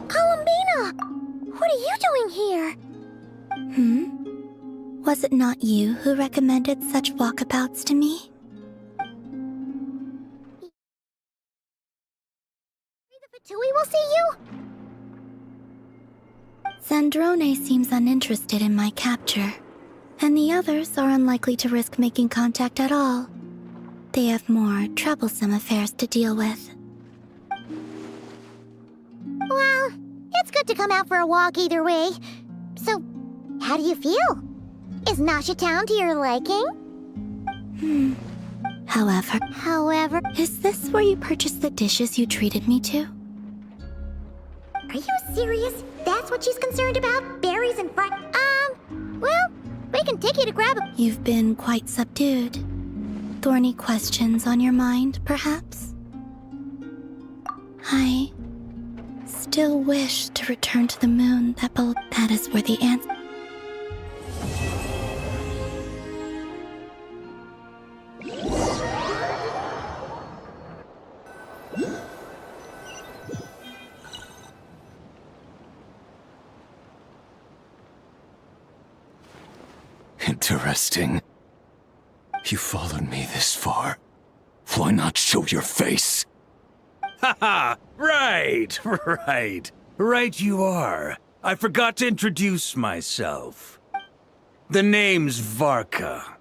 Columbina! What are you doing here? Was it not you who recommended such walkabouts to me? The Fatui will see you? Zandrone seems uninterested in my capture, and the others are unlikely to risk making contact at all. They have more troublesome affairs to deal with. Well, it's good to come out for a walk either way. So, how do you feel? Is Nasha Town to your liking? However, is this where you purchased the dishes you treated me to? Are you serious? That's what she's concerned about? Berries and fry... well, we can take you to grab a... You've been quite subdued. Thorny questions on your mind, perhaps? I still wish to return to the moon that is where the answer... Interesting. You followed me this far. Why not show your face? Haha! Right! Right you are. I forgot to introduce myself. The name's Varka,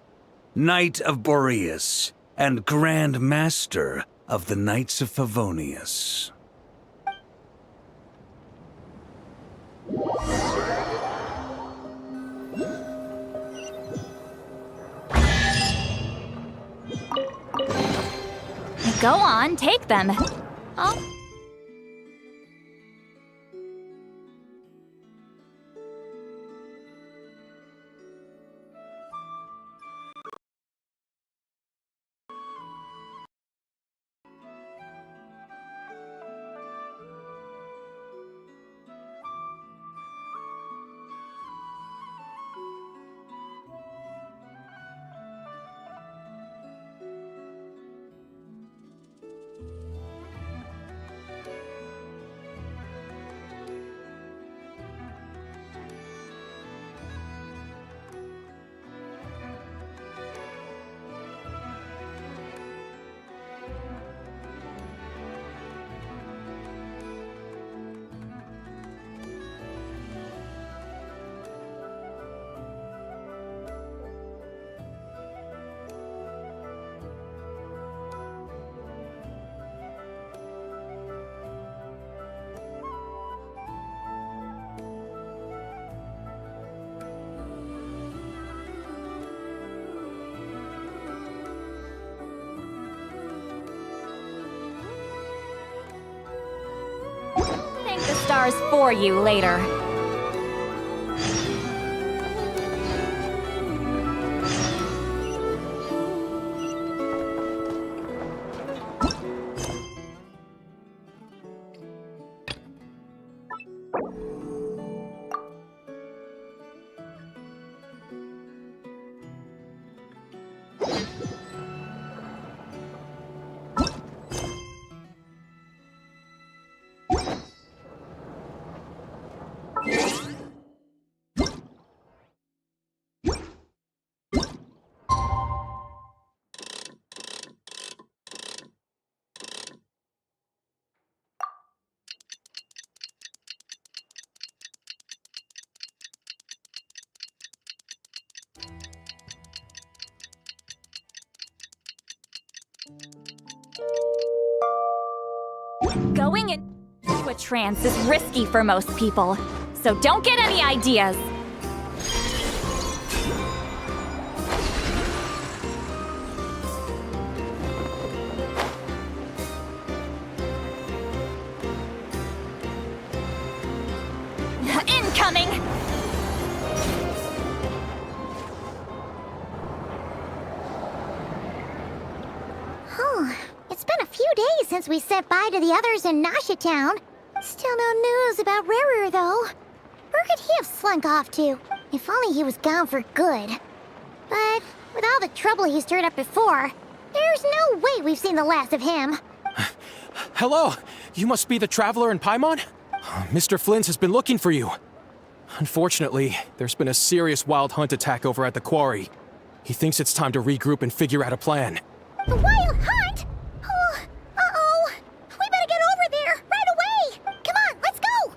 Knight of Boreas, and Grand Master of the Knights of Favonius. Go on, take them. Oh. Thank the stars for you later. Going into a trance is risky for most people, so don't get any ideas. Incoming! It's been a few days since we said bye to the others in Nasha Town. Still no news about Rarer, though. Where could he have slunk off to? If only he was gone for good. But with all the trouble he stirred up before, there's There's no way we've seen the last of him. Hello, you must be the traveler in Paimon? Mr. Flint has been looking for you. Unfortunately, there's been a serious wild hunt attack over at the quarry. He thinks it's time to regroup and figure out a plan. The wild hunt? Oh, uh-oh. We better get over there right away. Come on, let's go.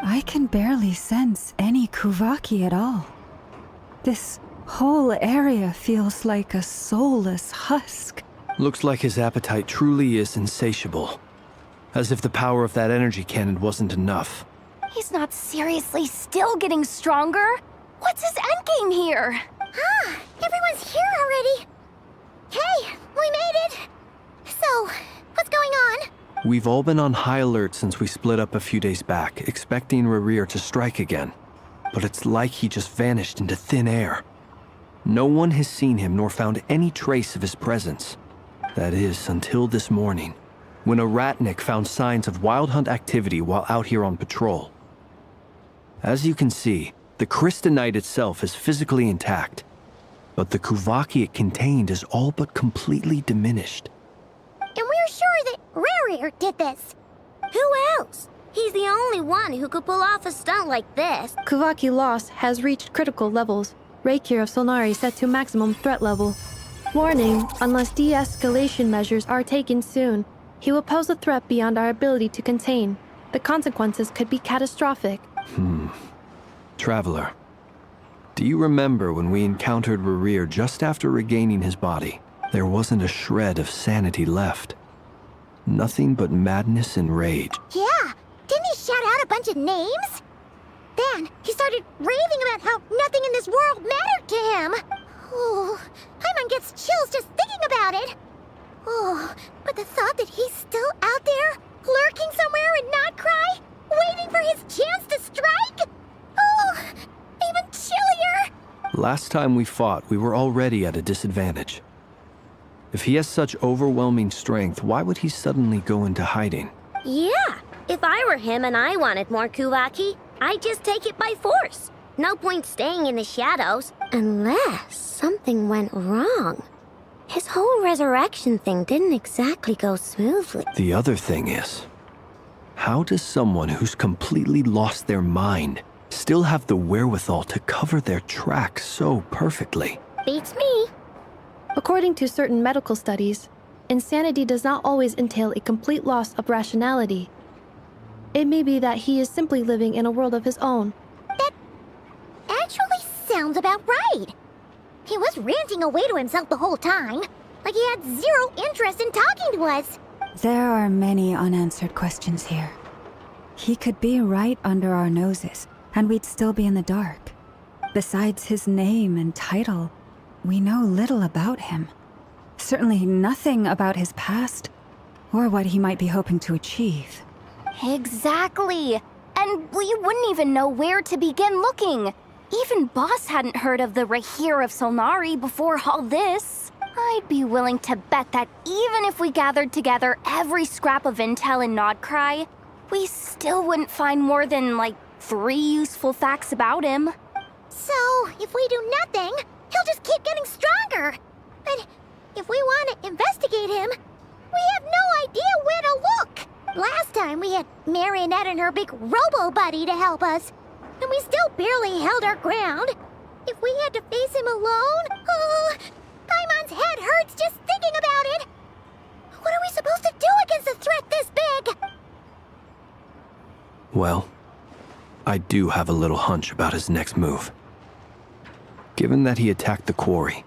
I can barely sense any Kuvaki at all. This whole area feels like a soulless husk. Looks like his appetite truly is insatiable. As if the power of that energy cannon wasn't enough. He's not seriously still getting stronger? What's his endgame here? Everyone's here already. Hey, we made it. So, what's going on? We've all been on high alert since we split up a few days back, expecting Rerir to strike again. But it's like he just vanished into thin air. No one has seen him nor found any trace of his presence. That is, until this morning, when a ratnik found signs of wild hunt activity while out here on patrol. As you can see, the Crystonite itself is physically intact, but the Kuvaki it contained is all but completely diminished. And we're sure that Rerir did this. Who else? He's the only one who could pull off a stunt like this. Kuvaki loss has reached critical levels. Reikir of Solnari set to maximum threat level. Warning, unless de-escalation measures are taken soon, he will pose a threat beyond our ability to contain. The consequences could be catastrophic. Traveler, do you remember when we encountered Rerir just after regaining his body? There wasn't a shred of sanity left. Nothing but madness and rage. Yeah, didn't he shout out a bunch of names? Then he started raving about how nothing in this world mattered to him. Oh, Paimon gets chills just thinking about it. Oh, but the thought that he's still out there, lurking somewhere in Not Krai, waiting for his chance to strike? Oh, even chillier. Last time we fought, we were already at a disadvantage. If he has such overwhelming strength, why would he suddenly go into hiding? Yeah, if I were him and I wanted more Kuvaki, I'd just take it by force. No point staying in the shadows, unless something went wrong. His whole resurrection thing didn't exactly go smoothly. The other thing is, how does someone who's completely lost their mind still have the wherewithal to cover their tracks so perfectly? Beats me. According to certain medical studies, insanity does not always entail a complete loss of rationality. It may be that he is simply living in a world of his own. That actually sounds about right. He was ranting away to himself the whole time, like he had zero interest in talking to us. There are many unanswered questions here. He could be right under our noses, and we'd still be in the dark. Besides his name and title, we know little about him. Certainly nothing about his past, or what he might be hoping to achieve. Exactly. And we wouldn't even know where to begin looking. Even Boss hadn't heard of the Reikir of Solnari before all this. I'd be willing to bet that even if we gathered together every scrap of intel in Nodcry, we still wouldn't find more than, like, 3 useful facts about him. So, if we do nothing, he'll just keep getting stronger. And if we want to investigate him, we have no idea where to look. Last time we had Marionette and her big robo-buddy to help us, and we still barely held our ground. If we had to face him alone, Paimon's head hurts just thinking about it. What are we supposed to do against a threat this big? Well, I do have a little hunch about his next move. Given that he attacked the quarry,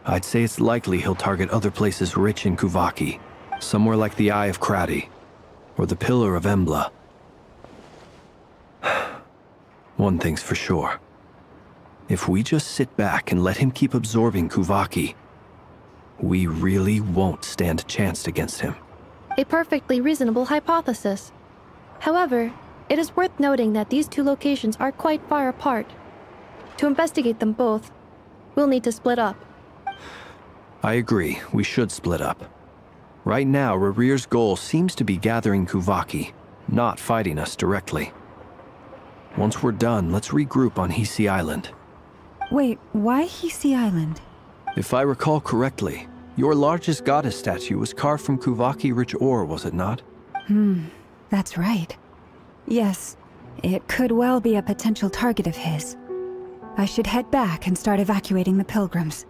I'd say it's likely he'll target other places rich in Kuvaki, somewhere like the Eye of Krati, or the Pillar of Embla. One thing's for sure. If we just sit back and let him keep absorbing Kuvaki, we really won't stand a chance against him. A perfectly reasonable hypothesis. However, it is worth noting that these two locations are quite far apart. To investigate them both, we'll need to split up. I agree, we should split up. Right now, Rarir's goal seems to be gathering Kuvaki, not fighting us directly. Once we're done, let's regroup on Hisi Island. Wait, why Hisi Island? If I recall correctly, your largest goddess statue was carved from Kuvaki-rich ore, was it not? That's right. Yes, it could well be a potential target of his. I should head back and start evacuating the pilgrims.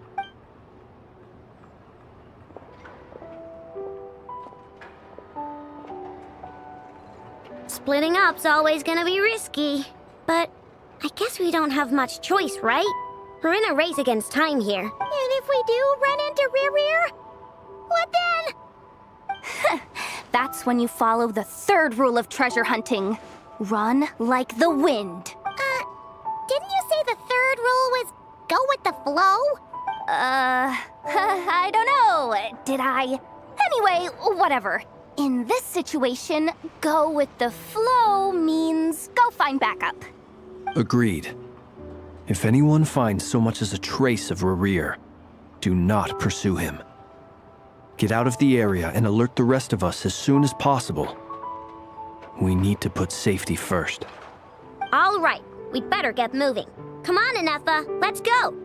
Splitting up's always gonna be risky. But I guess we don't have much choice, right? We're in a race against time here. And if we do run into Rear, what then? That's when you follow the third rule of treasure hunting. Run like the wind. Didn't you say the third rule was go with the flow? I don't know. Did I? Anyway, whatever. In this situation, go with the flow means go find backup. Agreed. If anyone finds so much as a trace of Rarir, do not pursue him. Get out of the area and alert the rest of us as soon as possible. We need to put safety first. All right, we'd better get moving. Come on, Anefa, let's go.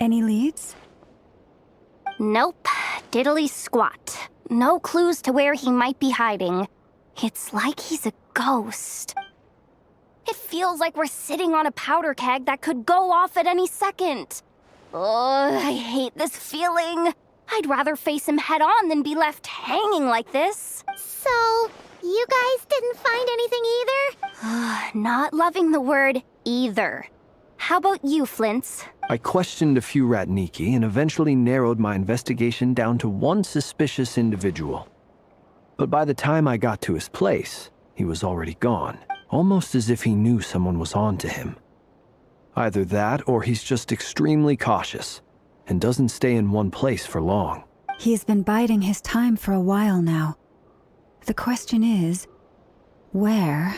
Any leads? Nope. Diddly squat. No clues to where he might be hiding. It's like he's a ghost. It feels like we're sitting on a powder keg that could go off at any second. Ugh, I hate this feeling. I'd rather face him head on than be left hanging like this. So, you guys didn't find anything either? Not loving the word either. How about you, Flints? I questioned a few Ratniki and eventually narrowed my investigation down to one suspicious individual. But by the time I got to his place, he was already gone. almost as if he knew someone was on to him. Either that, or he's just extremely cautious and doesn't stay in one place for long. He's been biding his time for a while now. The question is, where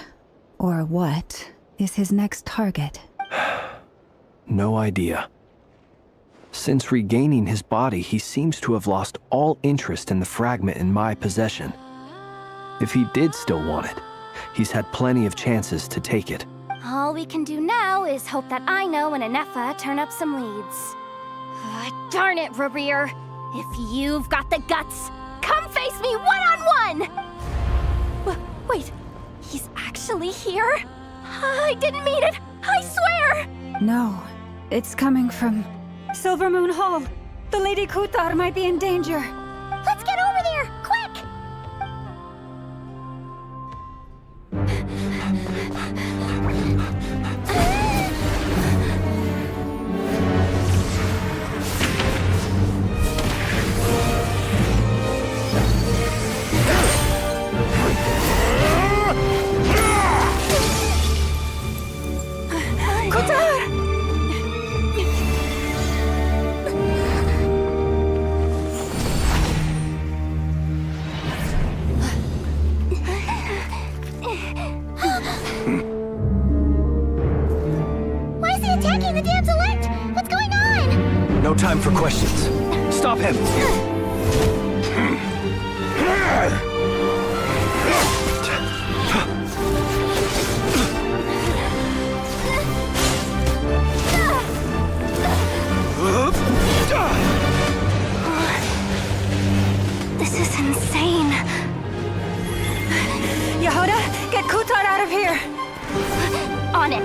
or what is his next target? No idea. Since regaining his body, he seems to have lost all interest in the fragment in my possession. If he did still want it, he's had plenty of chances to take it. All we can do now is hope that Aino and Anefa turn up some leads. Darn it, Rarir. If you've got the guts, come face me one-on-one! Wait, he's actually here? I didn't mean it, I swear! No, it's coming from Silver Moon Hall. The Lady Kutar might be in danger. Let's get over there, quick! Why is he attacking the damselect? What's going on? No time for questions. Stop him! This is insane. Yehuda, get Kutar out of here! On it.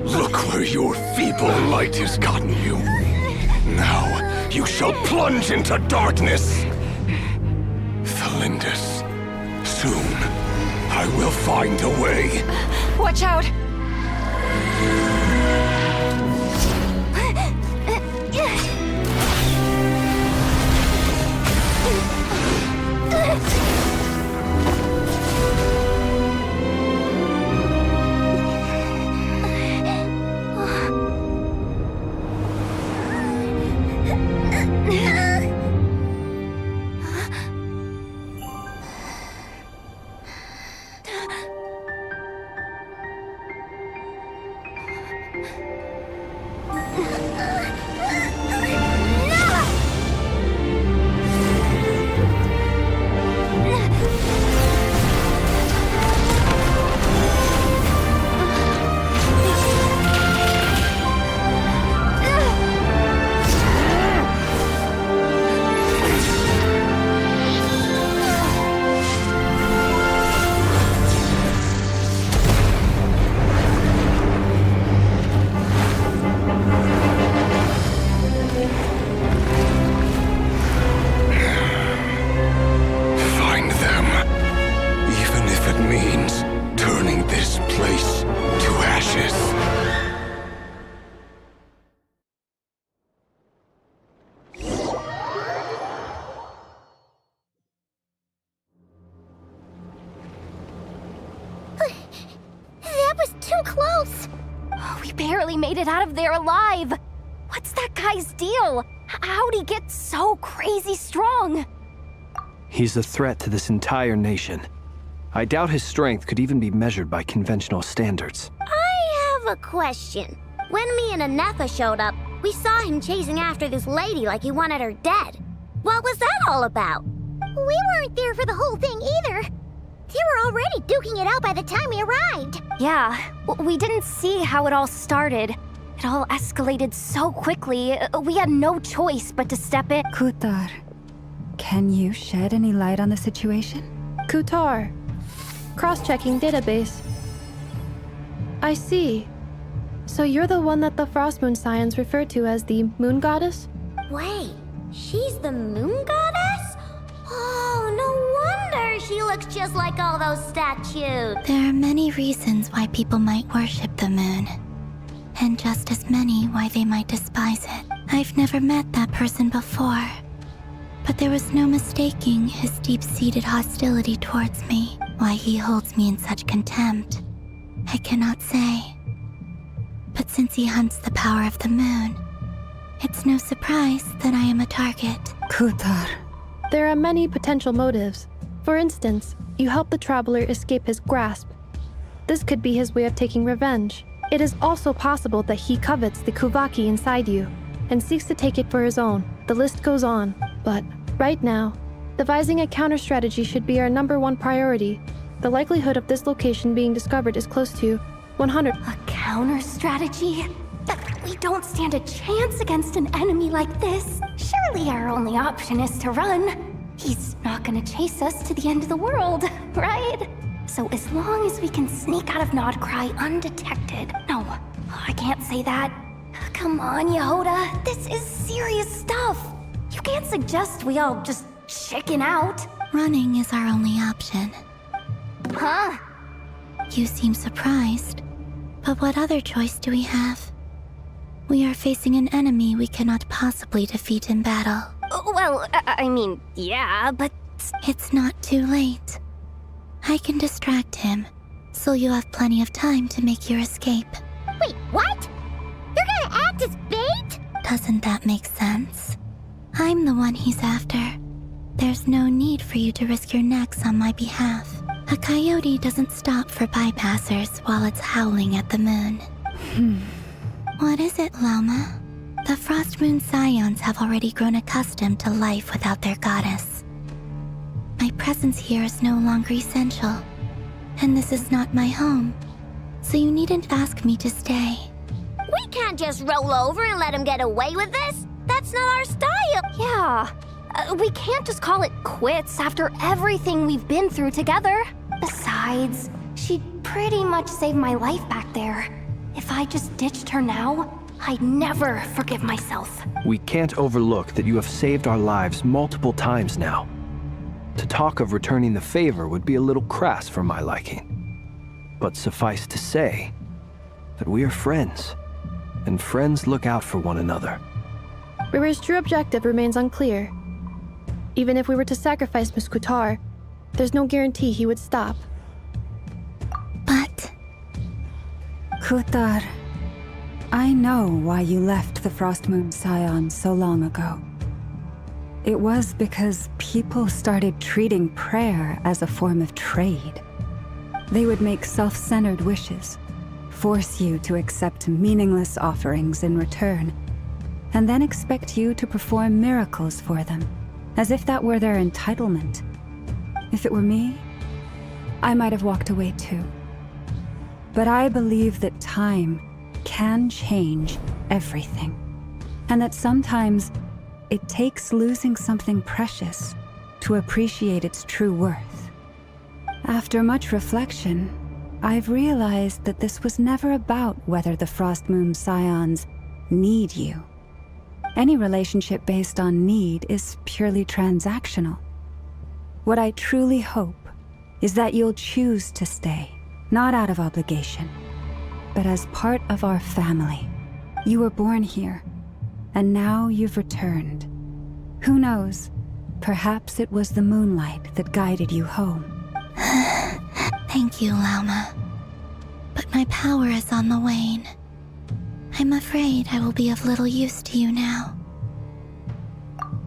Look where your feeble light has gotten you. Now you shall plunge into darkness. Felindus, soon I will find a way. Watch out! Barely made it out of there alive. What's that guy's deal? How'd he get so crazy strong? He's a threat to this entire nation. I doubt his strength could even be measured by conventional standards. I have a question. When me and Anefa showed up, we saw him chasing after this lady like he wanted her dead. What was that all about? We weren't there for the whole thing either. They were already duking it out by the time we arrived. Yeah, we didn't see how it all started. It all escalated so quickly, we had no choice but to step in. Kutar, can you shed any light on the situation? Kutar. Cross-checking database. I see. So you're the one that the Frost Moon Scions referred to as the Moon Goddess? Wait, she's the moon goddess? Oh, no wonder she looks just like all those statues. There are many reasons why people might worship the moon, and just as many why they might despise it. I've never met that person before, but there was no mistaking his deep-seated hostility towards me. Why he holds me in such contempt, I cannot say. But since he hunts the power of the moon, it's no surprise that I am a target. Kutar. There are many potential motives. For instance, you help the traveler escape his grasp. This could be his way of taking revenge. It is also possible that he covets the Kuvaki inside you and seeks to take it for his own. The list goes on. But right now, devising a counter-strategy should be our #1 priority. The likelihood of this location being discovered is close to 100. A counter-strategy? We don't stand a chance against an enemy like this. Surely our only option is to run. He's not gonna chase us to the end of the world, right? So as long as we can sneak out of Nodkrai undetected. No, I can't say that. Come on, Yehoda, this is serious stuff. You can't suggest we all just chicken out. Running is our only option. Huh? You seem surprised, but what other choice do we have? We are facing an enemy we cannot possibly defeat in battle. Well, I mean, yeah, but... It's not too late. I can distract him, so you have plenty of time to make your escape. Wait, what? You're gonna act as bait? Doesn't that make sense? I'm the one he's after. There's no need for you to risk your necks on my behalf. A coyote doesn't stop for bypassers while it's howling at the moon. What is it, Lama? The Frost Moon Scions have already grown accustomed to life without their goddess. My presence here is no longer essential, and this is not my home, so you needn't ask me to stay. We can't just roll over and let him get away with this. That's not our style. Yeah, we can't just call it quits after everything we've been through together. Besides, she'd pretty much saved my life back there. If I just ditched her now, I'd never forgive myself. We can't overlook that you have saved our lives multiple times now. To talk of returning the favor would be a little crass for my liking. But suffice to say that we are friends, and friends look out for one another. Riri's true objective remains unclear. Even if we were to sacrifice Miss Kutar, there's no guarantee he would stop. But Kutar, I know why you left the Frost Moon Scions so long ago. It was because people started treating prayer as a form of trade. They would make self-centered wishes, force you to accept meaningless offerings in return, and then expect you to perform miracles for them, as if that were their entitlement. If it were me, I might have walked away too. But I believe that time can change everything, and that sometimes it takes losing something precious to appreciate its true worth. After much reflection, I've realized that this was never about whether the Frost Moon Scions need you. Any relationship based on need is purely transactional. What I truly hope is that you'll choose to stay, not out of obligation, but as part of our family. You were born here, and now you've returned. Who knows? Perhaps it was the moonlight that guided you home. thank you, Lama. But my power is on the wane. I'm afraid I will be of little use to you now.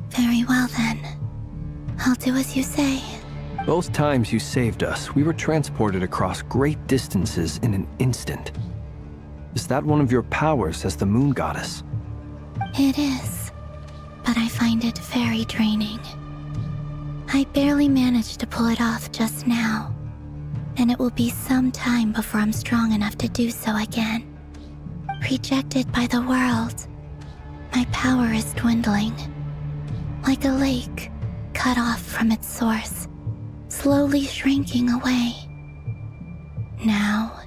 Very well then. I'll do as you say. Both times you saved us, we were transported across great distances in an instant. Is that one of your powers as the moon goddess? It is, but I find it very draining. I barely managed to pull it off just now, and it will be some time before I'm strong enough to do so again. Rejected by the world, my power is dwindling. Like a lake cut off from its source, slowly shrinking away. Now,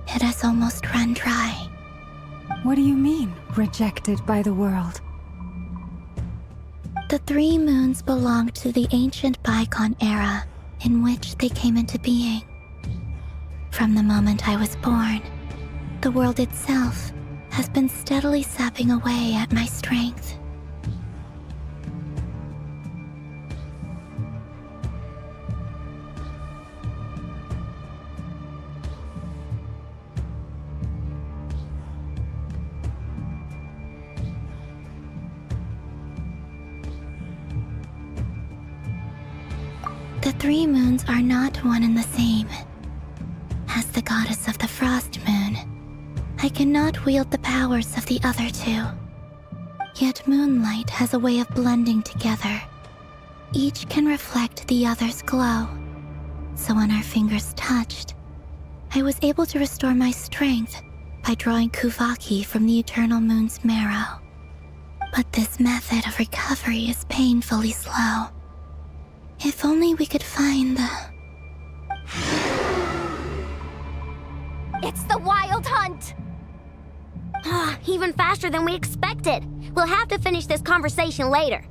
it has almost run dry. What do you mean, rejected by the world? The 3 moons belonged to the ancient bygone era, in which they came into being. From the moment I was born, the world itself has been steadily sapping away at my strength. The 3 moons are not one and the same. As the goddess of the Frost Moon, I cannot wield the powers of the other 2. Yet moonlight has a way of blending together. Each can reflect the other's glow. So when our fingers touched, I was able to restore my strength by drawing Kuvaki from the eternal moon's marrow. But this method of recovery is painfully slow. If only we could find the... It's the Wild Hunt! Even faster than we expected. We'll have to finish this conversation later.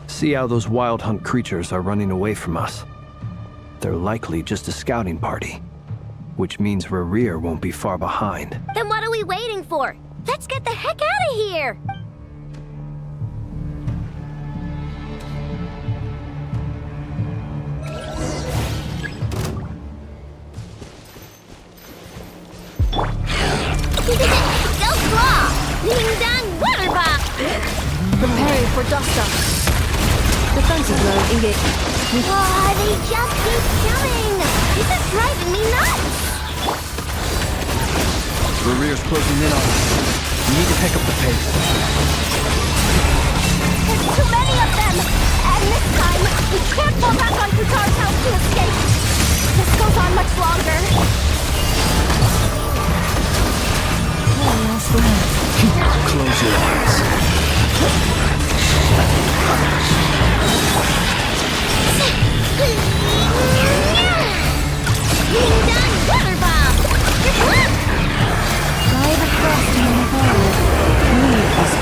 See how those Wild Hunt creatures are running away from us. They're likely just a scouting party, which means Rerir won't be far behind. Then what are we waiting for? Let's get the heck out of here! Go claw! Ding dong water pop! Preparing for dust-up. Defensive mode engaged. They just keep coming! This is driving me nuts! Rerir's closing in on us. We need to pick up the pace. There's too many of them! And this time, we can't fall back on Kutar's house to escape! This goes on much longer. Close your eyes. Ding dong water pop! Drive across the environment. Move us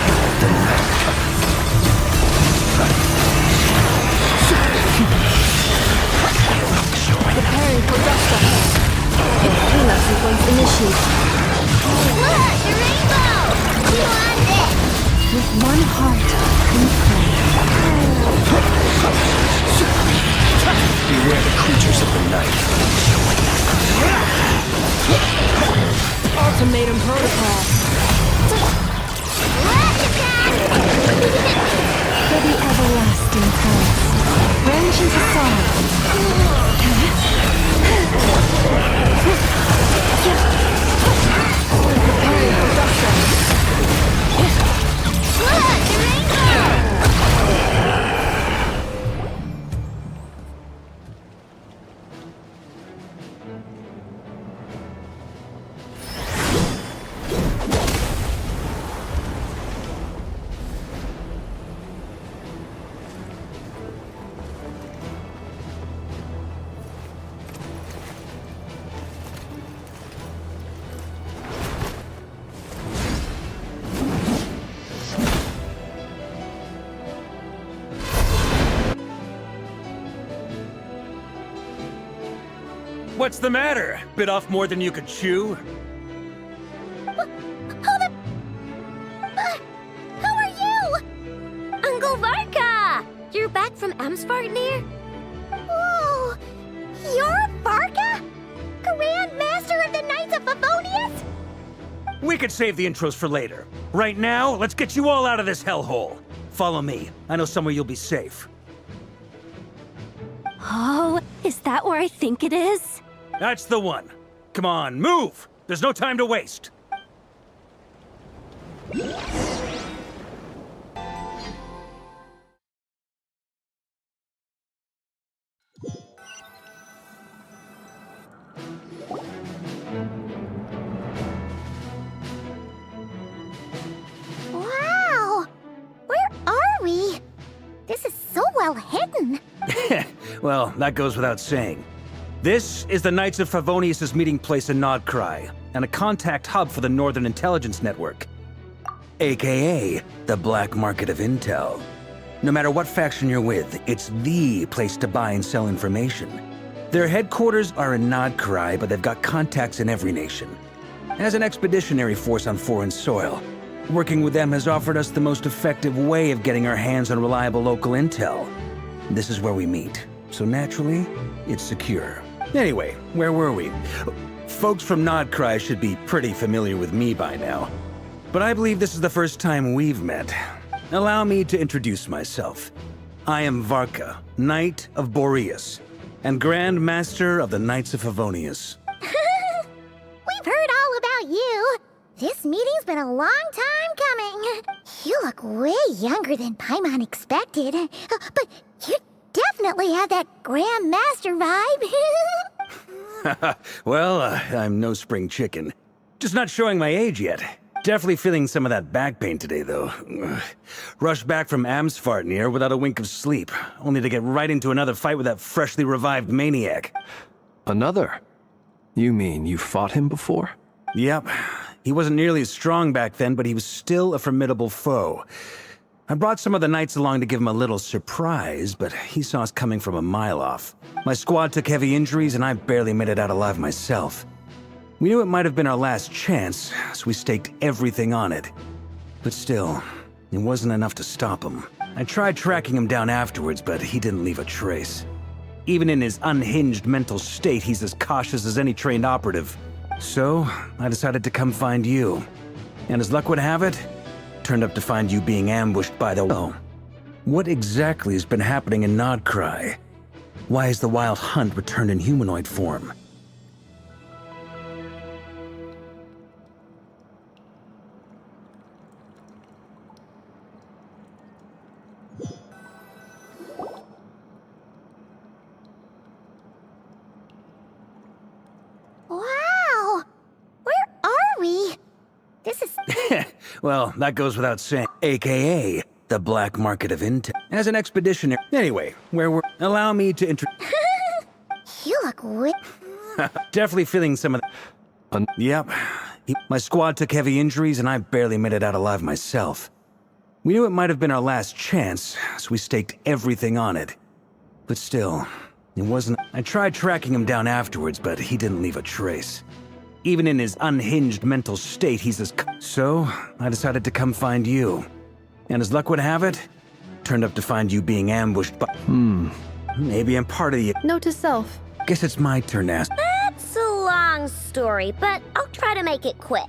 Preparing for dust-up. Cleanup sequence initiated. Look! The rainbow! You want it! with one heart, we pray. Beware the creatures of the night. Ultimatum protocol. For the everlasting pulse, wrench into song. Preparing for dust-up. Look! The rainbow! What's the matter? Bit off more than you could chew? Who are you? Uncle Varka! You're back from Amsvartnir? Oh, you're Varka? Grand Master of the Knights of Favonius? We could save the intros for later. Right now, let's get you all out of this hellhole. Follow me. I know somewhere you'll be safe. Oh, is that where I think it is? That's the one. Come on, move! There's no time to waste. Wow! Where are we? This is so well hidden. Well, that goes without saying. This is the Knights of Favonius' meeting place in Krai, and a contact hub for the Northern Intelligence Network, aka the Black Market of Intel. No matter what faction you're with, it's the place to buy and sell information. Their headquarters are in Krai, but they've got contacts in every nation. As an expeditionary force on foreign soil, working with them has offered us the most effective way of getting our hands on reliable local intel. This is where we meet, so naturally, it's secure. Anyway, where were we? Folks from Krai should be pretty familiar with me by now. But I believe this is the first time we've met. Allow me to introduce myself. I am Varka, Knight of Boreas, and Grand Master of the Knights of Favonius. We've heard all about you. This meeting's been a long time coming. You look way younger than Paimon expected. But you definitely have that Grand Master vibe. Well, I'm no spring chicken. Just not showing my age yet. Definitely feeling some of that back pain today, though. Rushed back from Amsfartnir without a wink of sleep, only to get right into another fight with that freshly revived maniac. Another? You mean you fought him before? Yep. He wasn't nearly as strong back then, but he was still a formidable foe. I brought some of the knights along to give him a little surprise, but he saw us coming from a mile off. My squad took heavy injuries, and I barely made it out alive myself. We knew it might have been our last chance, so we staked everything on it. But still, it wasn't enough to stop him. I tried tracking him down afterwards, but he didn't leave a trace. Even in his unhinged mental state, he's as cautious as any trained operative. So, I decided to come find you. And as luck would have it, turned up to find you being ambushed by the... Oh, what exactly has been happening in Krai? Why has the Wild Hunt returned in humanoid form? Wow! Where are we? This is... Well, that goes without saying. AKA, the black market of intel. As an expeditionary... Anyway, where we're... Allow me to You look way... Definitely feeling some of Yep. My squad took heavy injuries, and I barely made it out alive myself. We knew it might have been our last chance, so we staked everything on it. But still, it wasn't... I tried tracking him down afterwards, but he didn't leave a trace. Even in his unhinged mental state, he's as... So, I decided to come find you. And as luck would have it, turned up to find you being ambushed by... Maybe I'm part of the... Note to self. Guess it's my turn to ask. That's a long story, but I'll try to make it quick.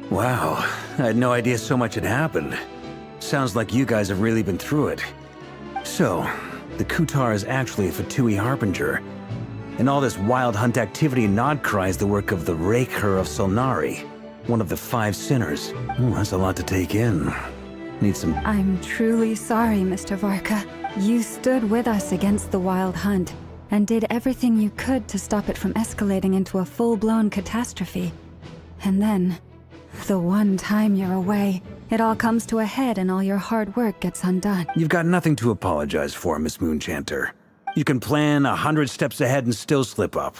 Wow, I had no idea so much had happened. Sounds like you guys have really been through it. So, the Kutar is actually a Fatui Harbinger. And all this wild hunt activity in Krai is the work of the Raker of Solnari, one of the 5 sinners. That's a lot to take in. Need some... I'm truly sorry, Mr. Varka. You stood with us against the Wild Hunt, and did everything you could to stop it from escalating into a full-blown catastrophe. And then, the one time you're away, it all comes to a head and all your hard work gets undone. You've got nothing to apologize for, Miss Moonchanter. You can plan 100 steps ahead and still slip up.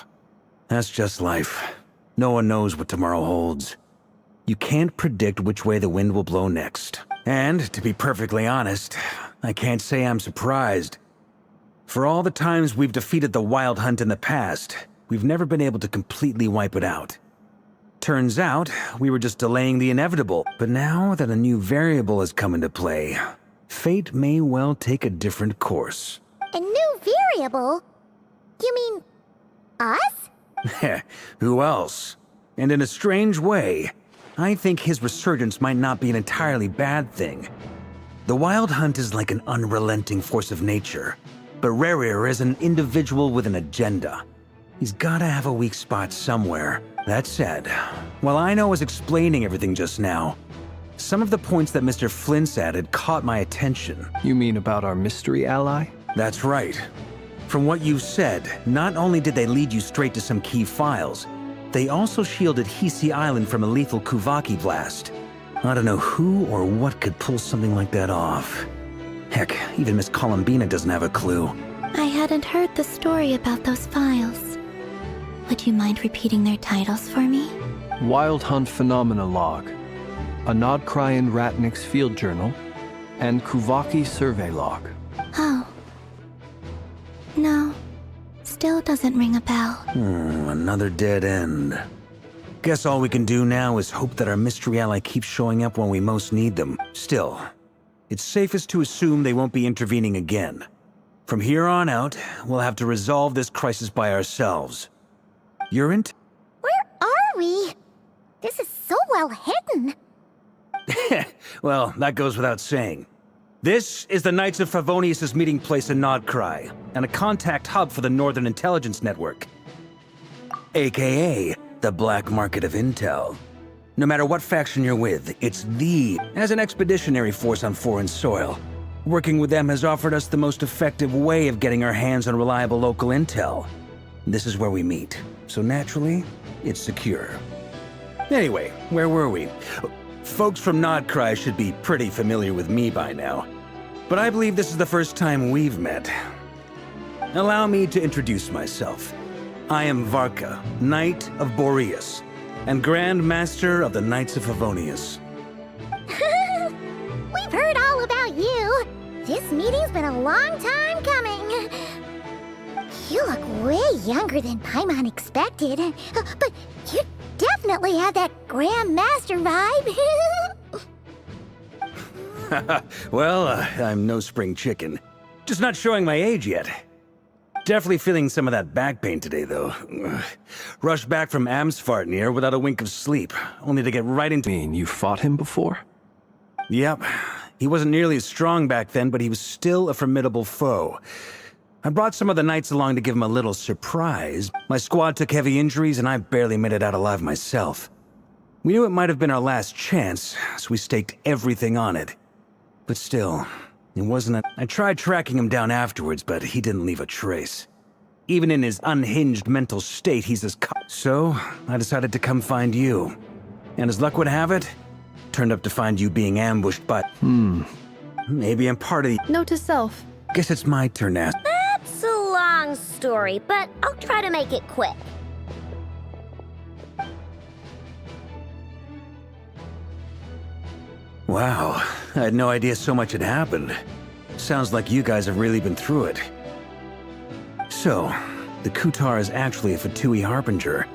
That's just life. No one knows what tomorrow holds. You can't predict which way the wind will blow next. And, to be perfectly honest, I can't say I'm surprised. For all the times we've defeated the Wild Hunt in the past, we've never been able to completely wipe it out. Turns out, we were just delaying the inevitable. But now that a new variable has come into play, fate may well take a different course. A new variable? You mean... us? Who else? And in a strange way, I think his resurgence might not be an entirely bad thing. The Wild Hunt is like an unrelenting force of nature, but Rerir is an individual with an agenda. He's gotta have a weak spot somewhere. That said, while I was explaining everything just now, some of the points that Mr. Flint's added caught my attention. You mean about our mystery ally? That's right. From what you said, not only did they lead you straight to some key files, they also shielded Hisi Island from a lethal Kuvaki blast. I don't know who or what could pull something like that off. Heck, even Miss Columbina doesn't have a clue. I hadn't heard the story about those files. Would you mind repeating their titles for me? Wild Hunt Phenomena Log, a Nodkryan Ratnik's Field Journal, and Kuvaki Survey Log. Oh. No. Still doesn't ring a bell. Another dead end. Guess all we can do now is hope that our mystery ally keeps showing up when we most need them. Still, it's safest to assume they won't be intervening again. From here on out, we'll have to resolve this crisis by ourselves. Urint? Where are we? This is so well hidden. Well, that goes without saying. This is the Knights of Favonius' meeting place in Nodkrai, and a contact hub for the Northern Intelligence Network. AKA, the black market of intel. No matter what faction you're with, it's as an expeditionary force on foreign soil. Working with them has offered us the most effective way of getting our hands on reliable local intel. This is where we meet, so naturally, it's secure. Anyway, where were we? Folks from Nodkrai should be pretty familiar with me by now, but I believe this is the first time we've met. Allow me to introduce myself. I am Varka, Knight of Boreas, and Grand Master of the Knights of Favonius. We've heard all about you. This meeting's been a long time coming. You look way younger than Paimon expected, but you definitely have that Grand Master vibe. Well, I'm no spring chicken. Just not showing my age yet. Definitely feeling some of that back pain today, though. Rushed back from Amsfartnir without a wink of sleep, only to get right into— Mean you fought him before? Yep. He wasn't nearly as strong back then, but he was still a formidable foe. I brought some of the knights along to give him a little surprise. My squad took heavy injuries, and I barely made it out alive myself. We knew it might have been our last chance, so we staked everything on it. But still, it wasn't I tried tracking him down afterwards, but he didn't leave a trace. Even in his unhinged mental state, he's as So, I decided to come find you. And as luck would have it, turned up to find you being ambushed by— Maybe I'm part of the— Note to self. Guess it's my turn now. That's a long story, but I'll try to make it quick. Wow, I had no idea so much had happened. Sounds like you guys have really been through it. So, the Kutar is actually a Fatui Harbinger.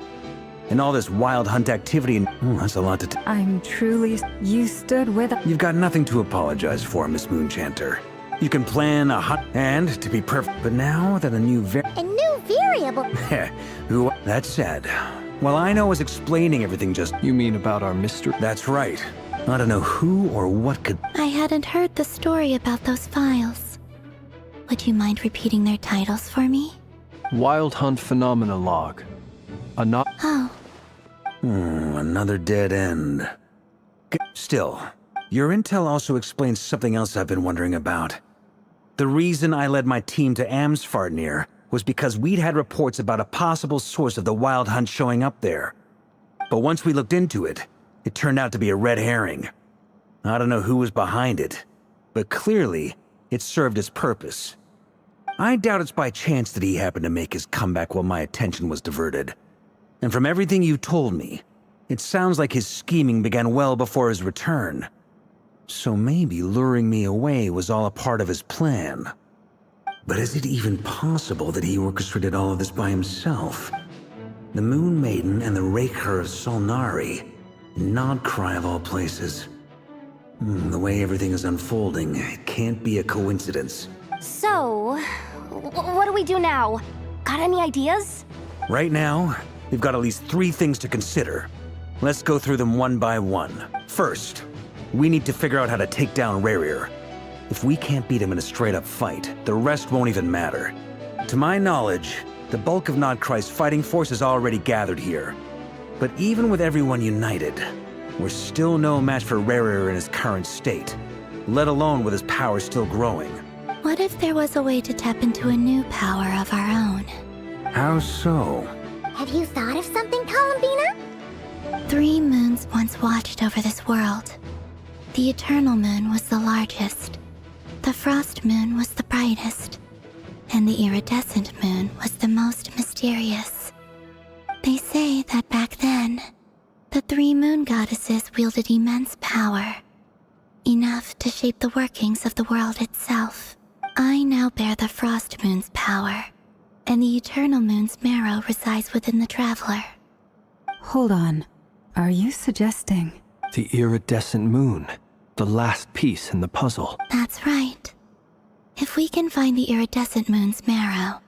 And all this wild hunt activity and— that's a lot to— I'm truly... You stood with us. You've got nothing to apologize for, Miss Moonchanter. You can plan a hunt, and to be perfect, but now that a new A new variable. Who— That said, while I know is explaining everything just— You mean about our mystery? That's right. I don't know who or what could— I hadn't heard the story about those files. Would you mind repeating their titles for me? Wild Hunt Phenomena Log, a Oh. Another dead end. Still, your intel also explains something else I've been wondering about. The reason I led my team to Amsfartnir was because we'd had reports about a possible source of the wild hunt showing up there. But once we looked into it, it turned out to be a red herring. I don't know who was behind it, but clearly, it served its purpose. I doubt it's by chance that he happened to make his comeback while my attention was diverted. And from everything you told me, it sounds like his scheming began well before his return. So maybe luring me away was all a part of his plan. But is it even possible that he orchestrated all of this by himself? The Moon Maiden and the Raker of Solnari, Nodkrai of all places. The way everything is unfolding, it can't be a coincidence. So, what do we do now? Got any ideas? Right now, we've got at least 3 things to consider. Let's go through them one by one. First, we need to figure out how to take down Rerir. If we can't beat him in a straight-up fight, the rest won't even matter. To my knowledge, the bulk of Nodkrai's fighting force is already gathered here. But even with everyone united, we're still no match for Rerir in his current state, let alone with his power still growing. What if there was a way to tap into a new power of our own? How so? Have you thought of something, Columbina? 3 moons once watched over this world. The Eternal Moon was the largest. The Frost Moon was the brightest. And the Iridescent Moon was the most mysterious. They say that back then, the three moon goddesses wielded immense power, enough to shape the workings of the world itself. I now bear the Frost Moon's power, and the Eternal Moon's marrow resides within the Traveler. Hold on. Are you suggesting... The iridescent moon. The last piece in the puzzle. That's right. If we can find the iridescent moon's marrow,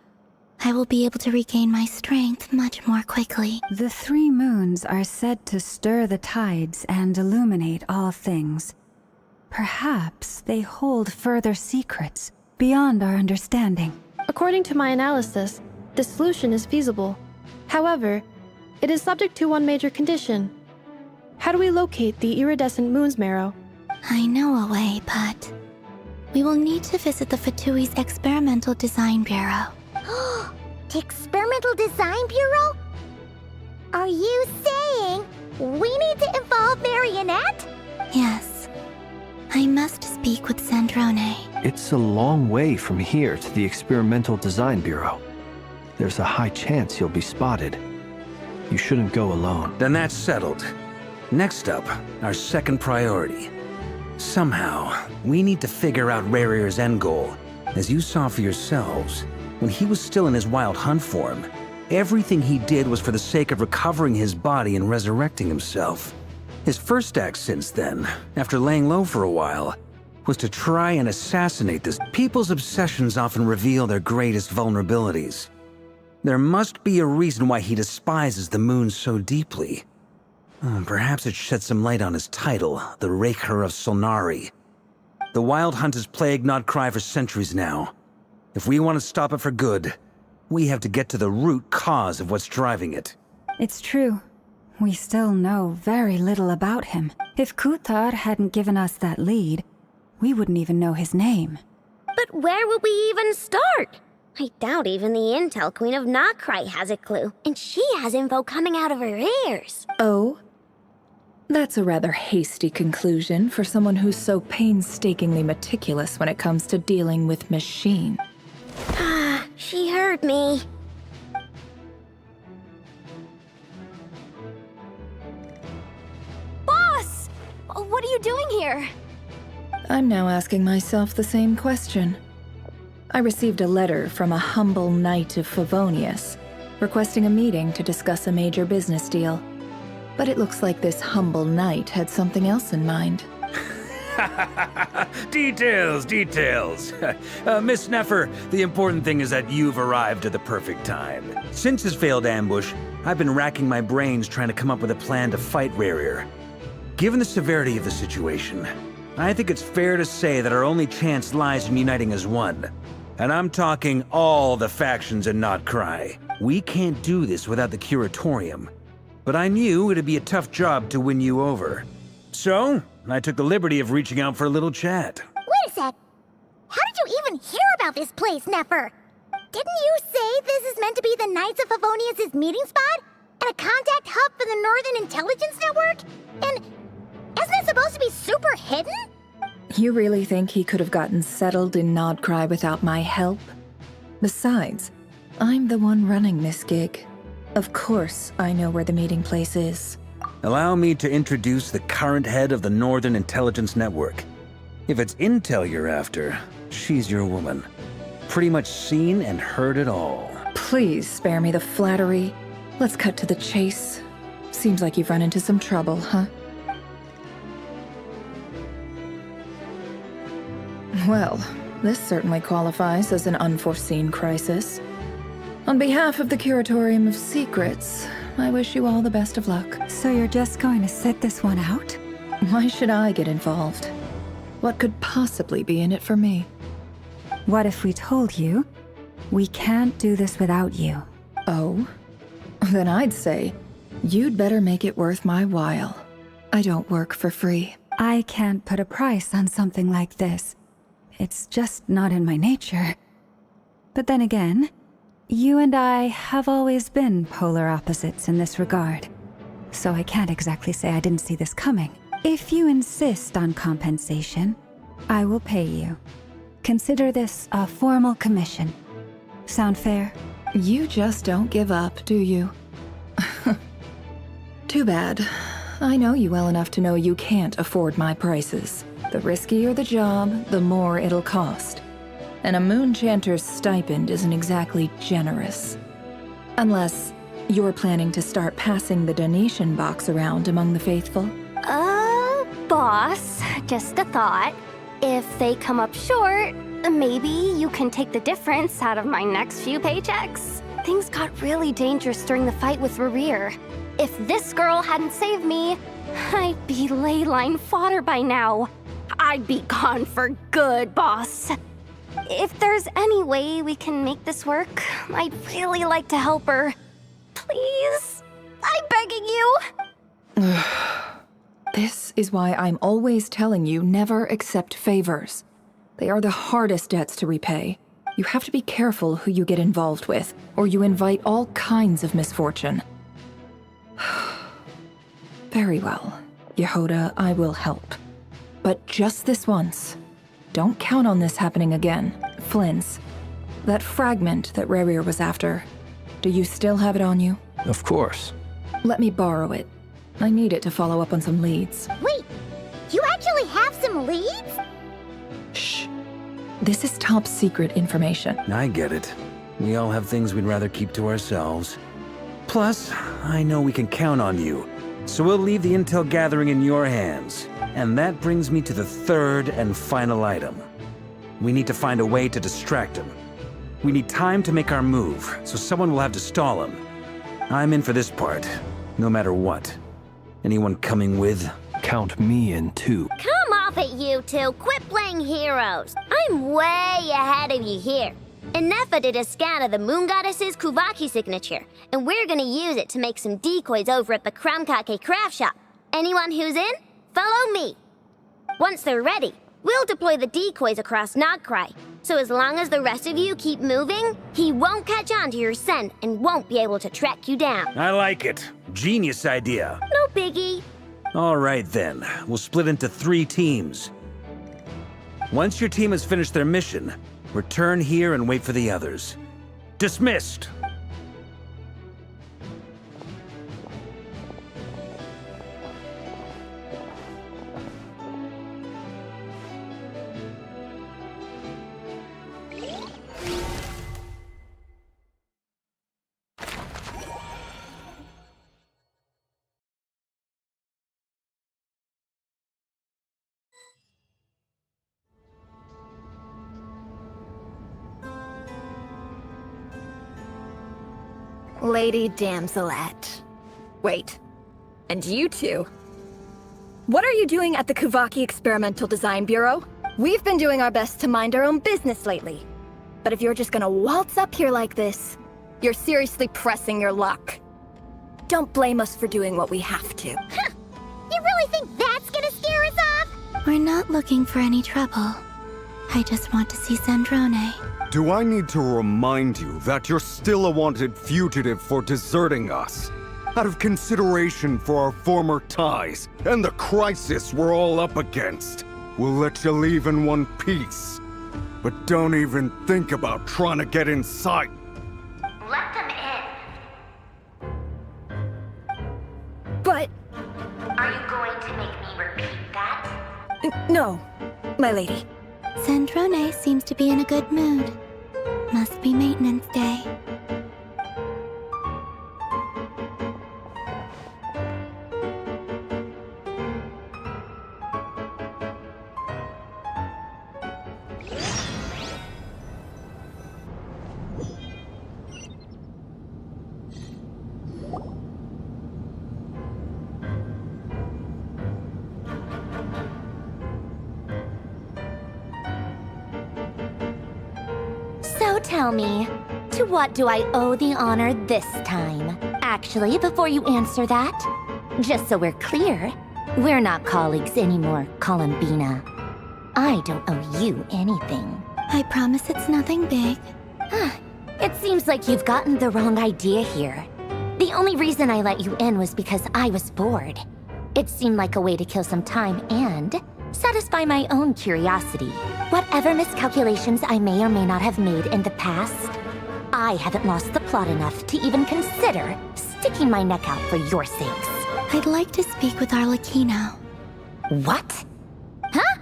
I will be able to regain my strength much more quickly. The three moons are said to stir the tides and illuminate all things. Perhaps they hold further secrets beyond our understanding. According to my analysis, this solution is feasible. However, it is subject to one major condition. How do we locate the iridescent moon's marrow? I know a way, but we will need to visit the Fatui's Experimental Design Bureau. The Experimental Design Bureau? Are you saying we need to involve Marionette? Yes. I must speak with Sandrone. It's a long way from here to the Experimental Design Bureau. There's a high chance you'll be spotted. You shouldn't go alone. Then that's settled. Next up, our second priority. Somehow, we need to figure out Rarir's end goal. As you saw for yourselves, when he was still in his wild hunt form, everything he did was for the sake of recovering his body and resurrecting himself. His first act since then, after laying low for a while, was to try and assassinate this. People's obsessions often reveal their greatest vulnerabilities. There must be a reason why he despises the moon so deeply. Perhaps it sheds some light on his title, the Raker of Solnari. The Wild Hunt has plagued Krai for centuries now. If we want to stop it for good, we have to get to the root cause of what's driving it. It's true. We still know very little about him. If Kuthar hadn't given us that lead, we wouldn't even know his name. But where would we even start? I doubt even the Intel Queen of Krai has a clue, and she has info coming out of her ears. Oh? That's a rather hasty conclusion for someone who's so painstakingly meticulous when it comes to dealing with machine. Ah, she heard me. Boss! What are you doing here? I'm now asking myself the same question. I received a letter from a humble knight of Favonius, requesting a meeting to discuss a major business deal. But it looks like this humble knight had something else in mind. Details. Miss Neffer, the important thing is that you've arrived at the perfect time. Since his failed ambush, I've been racking my brains trying to come up with a plan to fight Rarir. Given the severity of the situation, I think it's fair to say that our only chance lies in uniting as one. And I'm talking all the factions in Krai. We can't do this without the Curatorium. But I knew it'd be a tough job to win you over. So, I took the liberty of reaching out for a little chat. Wait a sec. How did you even hear about this place, Neffer? Didn't you say this is meant to be the Knights of Favonius' meeting spot? And a contact hub for the Northern Intelligence Network? And isn't it supposed to be super hidden? You really think he could have gotten settled in Krai without my help? Besides, I'm the one running this gig. Of course I know where the meeting place is. Allow me to introduce the current head of the Northern Intelligence Network. If it's intel you're after, she's your woman. Pretty much seen and heard it all. Please spare me the flattery. Let's cut to the chase. Seems like you've run into some trouble, huh? Well, this certainly qualifies as an unforeseen crisis. On behalf of the Curatorium of Secrets, I wish you all the best of luck. So you're just going to sit this one out? Why should I get involved? What could possibly be in it for me? What if we told you we can't do this without you? Oh? Then I'd say you'd better make it worth my while. I don't work for free. I can't put a price on something like this. It's just not in my nature. But then again, you and I have always been polar opposites in this regard. So I can't exactly say I didn't see this coming. If you insist on compensation, I will pay you. Consider this a formal commission. Sound fair? You just don't give up, do you? Too bad. I know you well enough to know you can't afford my prices. The riskier the job, the more it'll cost. And a moon chanter's stipend isn't exactly generous. Unless you're planning to start passing the donation box around among the faithful. Boss, just a thought. If they come up short, maybe you can take the difference out of my next few paychecks. Things got really dangerous during the fight with Rerir. If this girl hadn't saved me, I'd be ley line fodder by now. I'd be gone for good, boss. If there's any way we can make this work, I'd really like to help her. Please? I'm begging you. This is why I'm always telling you never accept favors. They are the hardest debts to repay. You have to be careful who you get involved with, or you invite all kinds of misfortune. Very well, Yehoda, I will help. But just this once. Don't count on this happening again. Flynn's. That fragment that Rerir was after. Do you still have it on you? Of course. Let me borrow it. I need it to follow up on some leads. Wait, you actually have some leads? Shh. This is top secret information. I get it. We all have things we'd rather keep to ourselves. Plus, I know we can count on you. So we'll leave the intel gathering in your hands. And that brings me to the third and final item. We need to find a way to distract him. We need time to make our move, so someone will have to stall him. I'm in for this part, no matter what. Anyone coming with? Count me in too. Come off it, you two. Quit playing heroes. I'm way ahead of you here. Nefa did a scan of the Moon Goddess's Kuvaki signature, and we're gonna use it to make some decoys over at the Kramkake craft shop. Anyone who's in, follow me. Once they're ready, we'll deploy the decoys across Krai. So as long as the rest of you keep moving, he won't catch on to your scent and won't be able to track you down. I like it. Genius idea. No biggie. All right then, we'll split into 3 teams. Once your team has finished their mission, return here and wait for the others. Dismissed! Lady Damselette. Wait, and you two? What are you doing at the Kuvaki Experimental Design Bureau? We've been doing our best to mind our own business lately. But if you're just gonna waltz up here like this, you're seriously pressing your luck. Don't blame us for doing what we have to. Huh. You really think that's gonna scare us off? We're not looking for any trouble. I just want to see Zandrone. Do I need to remind you that you're still a wanted fugitive for deserting us? Out of consideration for our former ties and the crisis we're all up against, we'll let you leave in one piece. But don't even think about trying to get inside. Let them in. But... Are you going to make me repeat that? No, my lady. Zandrone seems to be in a good mood. Must be maintenance day. So tell me, to what do I owe the honor this time? Actually, before you answer that, just so we're clear, we're not colleagues anymore, Columbina. I don't owe you anything. I promise it's nothing big. It seems like you've gotten the wrong idea here. The only reason I let you in was because I was bored. It seemed like a way to kill some time and satisfy my own curiosity. Whatever miscalculations I may or may not have made in the past, I haven't lost the plot enough to even consider sticking my neck out for your sakes. I'd like to speak with Arlecchino. What? Huh?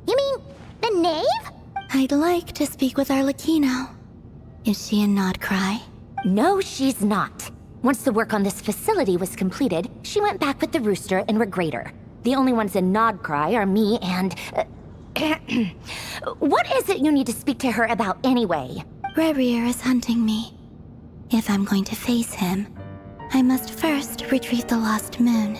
You mean the knave? I'd like to speak with Arlecchino. Is she a Nod Krai? No, she's not. Once the work on this facility was completed, she went back with the rooster and Regrator. The only ones in Nod Krai are me and... What is it you need to speak to her about anyway? Rerir is hunting me. If I'm going to face him, I must first retrieve the lost moon.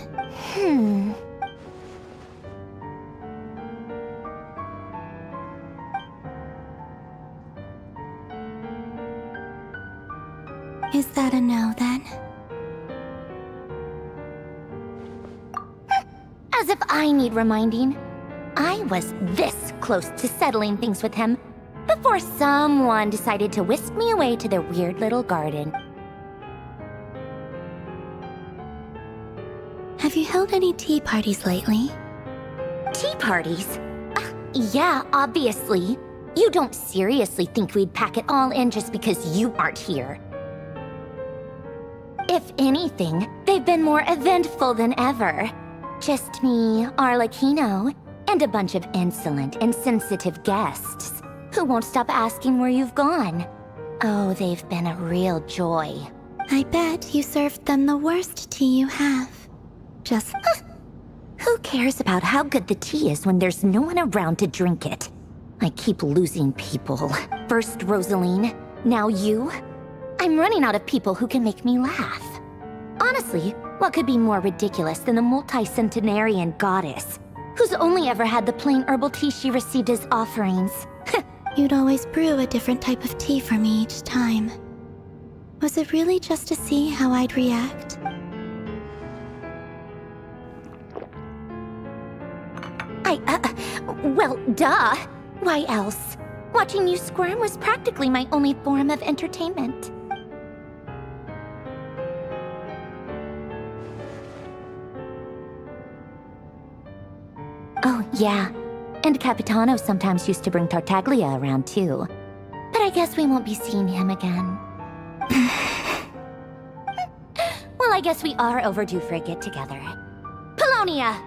Is that a no, then? As if I need reminding. I was this close to settling things with him before someone decided to whisk me away to their weird little garden. Have you held any tea parties lately? Tea parties? Yeah, obviously. You don't seriously think we'd pack it all in just because you aren't here. If anything, they've been more eventful than ever. Just me, Arlecchino, and a bunch of insolent and sensitive guests who won't stop asking where you've gone. Oh, they've been a real joy. I bet you served them the worst tea you have. Just... Who cares about how good the tea is when there's no one around to drink it? I keep losing people. First Rosaline, now you. I'm running out of people who can make me laugh. Honestly, what could be more ridiculous than the multi-centenarian goddess, who's only ever had the plain herbal tea she received as offerings? You'd always brew a different type of tea for me each time. Was it really just to see how I'd react? Well, duh. Why else? Watching you squirm was practically my only form of entertainment. Oh, yeah. And Capitano sometimes used to bring Tartaglia around, too. But I guess we won't be seeing him again. Well, I guess we are overdue for a get-together. Polonia!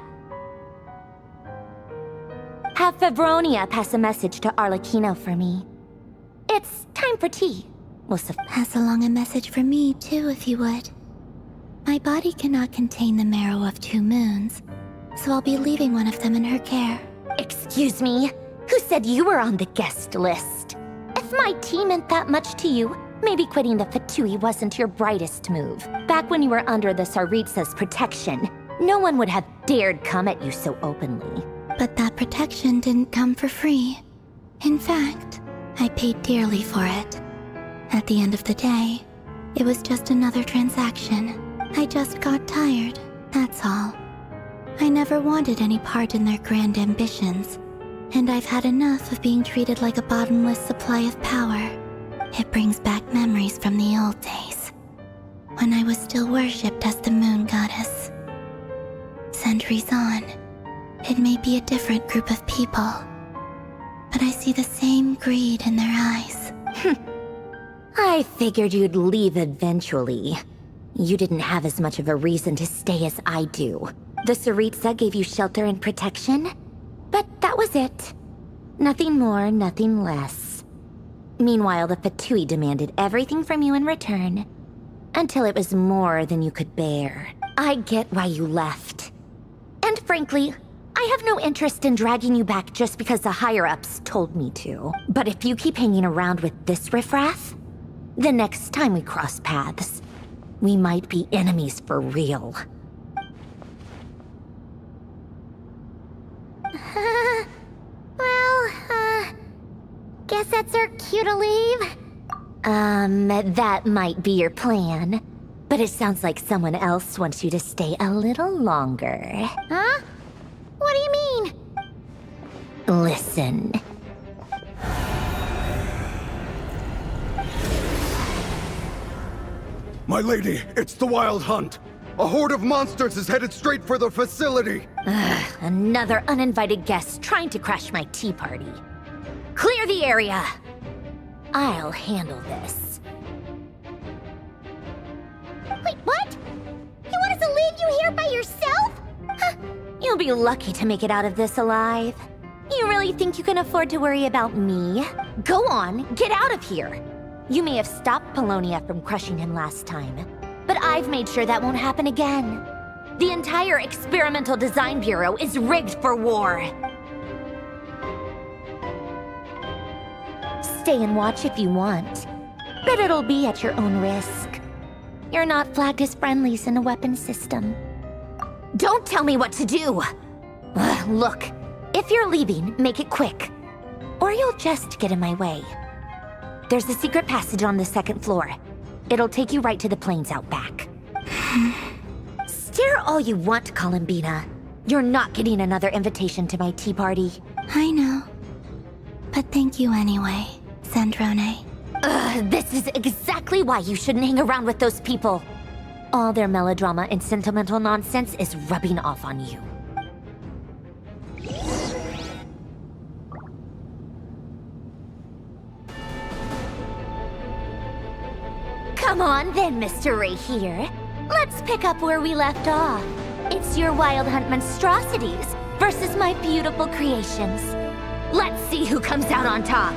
Have Fevronia pass a message to Arlecchino for me. It's time for tea. Pass along a message for me, too, if you would. My body cannot contain the marrow of 2 moons, so I'll be leaving one of them in her care. Excuse me? Who said you were on the guest list? If my tea meant that much to you, maybe quitting the Fatui wasn't your brightest move. Back when you were under the Tsaritsa's protection, no one would have dared come at you so openly. But that protection didn't come for free. In fact, I paid dearly for it. At the end of the day, it was just another transaction. I just got tired, that's all. I never wanted any part in their grand ambitions, and I've had enough of being treated like a bottomless supply of power. It brings back memories from the old days, when I was still worshipped as the moon goddess. Centuries on, it may be a different group of people, but I see the same greed in their eyes. I figured you'd leave eventually. You didn't have as much of a reason to stay as I do. The Tsaritsa gave you shelter and protection, but that was it. Nothing more, nothing less. Meanwhile, the Fatui demanded everything from you in return, until it was more than you could bear. I get why you left. And frankly, I have no interest in dragging you back just because the higher-ups told me to. But if you keep hanging around with this riffraff, the next time we cross paths, we might be enemies for real. Guess that's our cue to leave? That might be your plan. But it sounds like someone else wants you to stay a little longer. Huh? What do you mean? Listen. My lady, it's the Wild Hunt. A horde of monsters is headed straight for the facility. Another uninvited guest trying to crash my tea party. Clear the area! I'll handle this. Wait, what? You want us to leave you here by yourself? You'll be lucky to make it out of this alive. You really think you can afford to worry about me? Go on, get out of here. You may have stopped Polonia from crushing him last time, but I've made sure that won't happen again. The entire Experimental Design Bureau is rigged for war. Stay and watch if you want, but it'll be at your own risk. You're not flagged as friendlies in the weapons system. Don't tell me what to do! Look, if you're leaving, make it quick, or you'll just get in my way. There's a secret passage on the second floor. It'll take you right to the plains out back. Stare all you want, Columbina. You're not getting another invitation to my tea party. I know. But thank you anyway, Sandrone. This is exactly why you shouldn't hang around with those people. All their melodrama and sentimental nonsense is rubbing off on you. Come on then, Mr. Ray here. Let's pick up where we left off. It's your Wild Hunt monstrosities versus my beautiful creations. Let's see who comes out on top.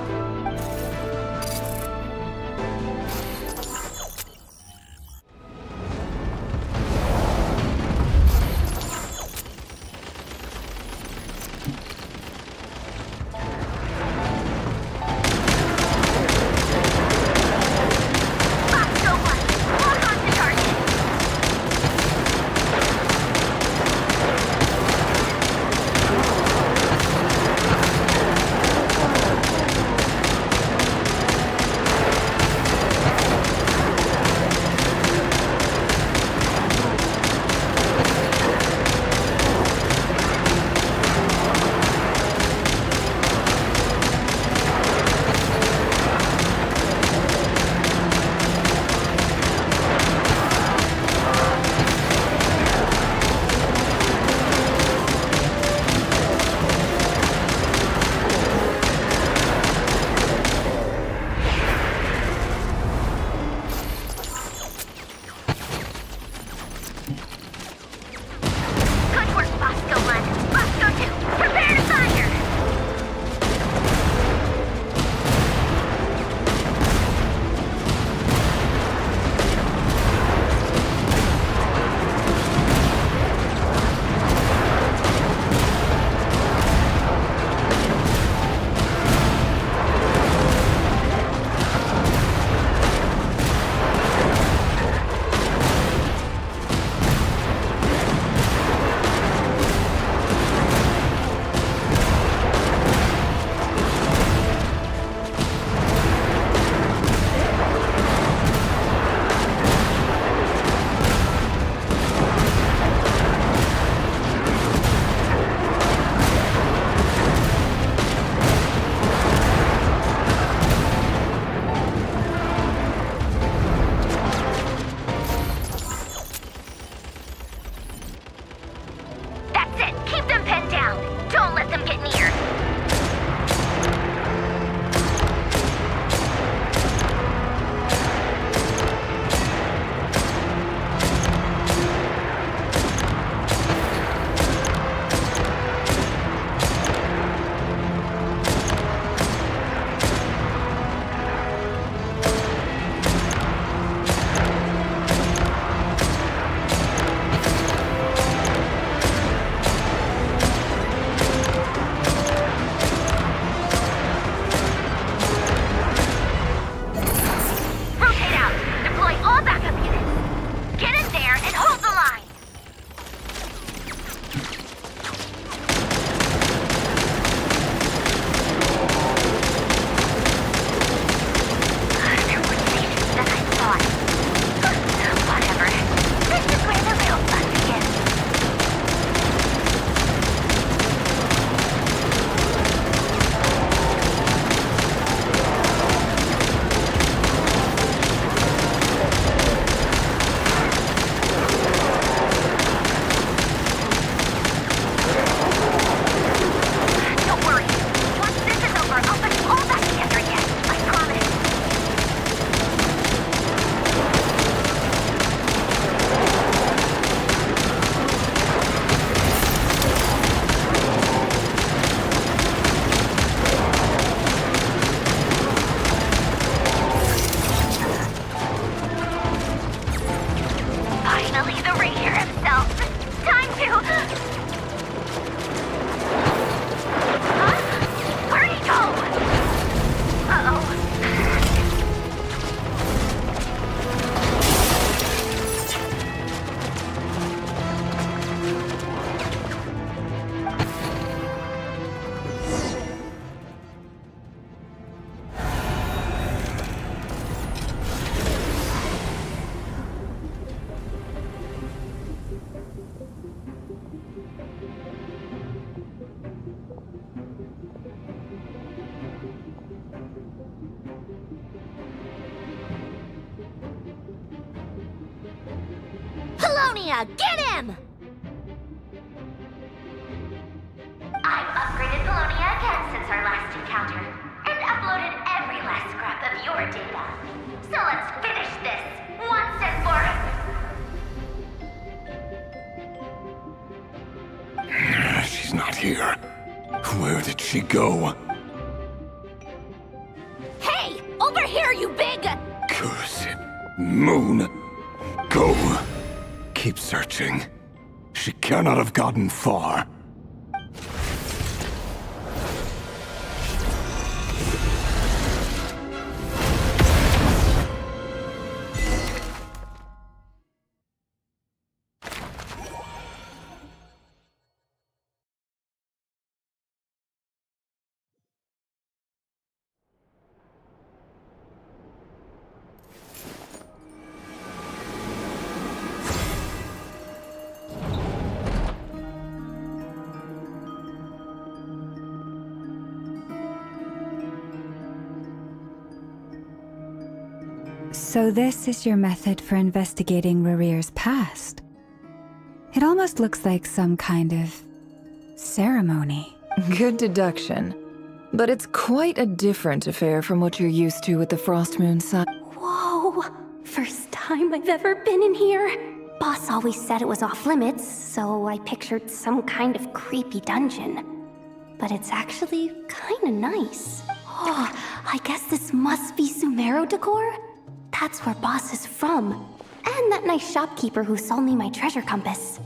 Polonia, get him! I've upgraded Polonia again since our last encounter, and uploaded every last scrap of your data. So let's finish this, once and for... She's not here. Where did she go? Hey, over here, you big... Curse it. Moon. Go. Keep searching. She cannot have gotten far. So this is your method for investigating Rarir's past? It almost looks like some kind of ceremony. Good deduction. But it's quite a different affair from what you're used to with the Frost Moon side. Whoa! First time I've ever been in here. Boss always said it was off limits, so I pictured some kind of creepy dungeon. But it's actually kinda nice. Oh, I guess this must be Sumero decor? That's where Boss is from. And that nice shopkeeper who sold me my treasure compass.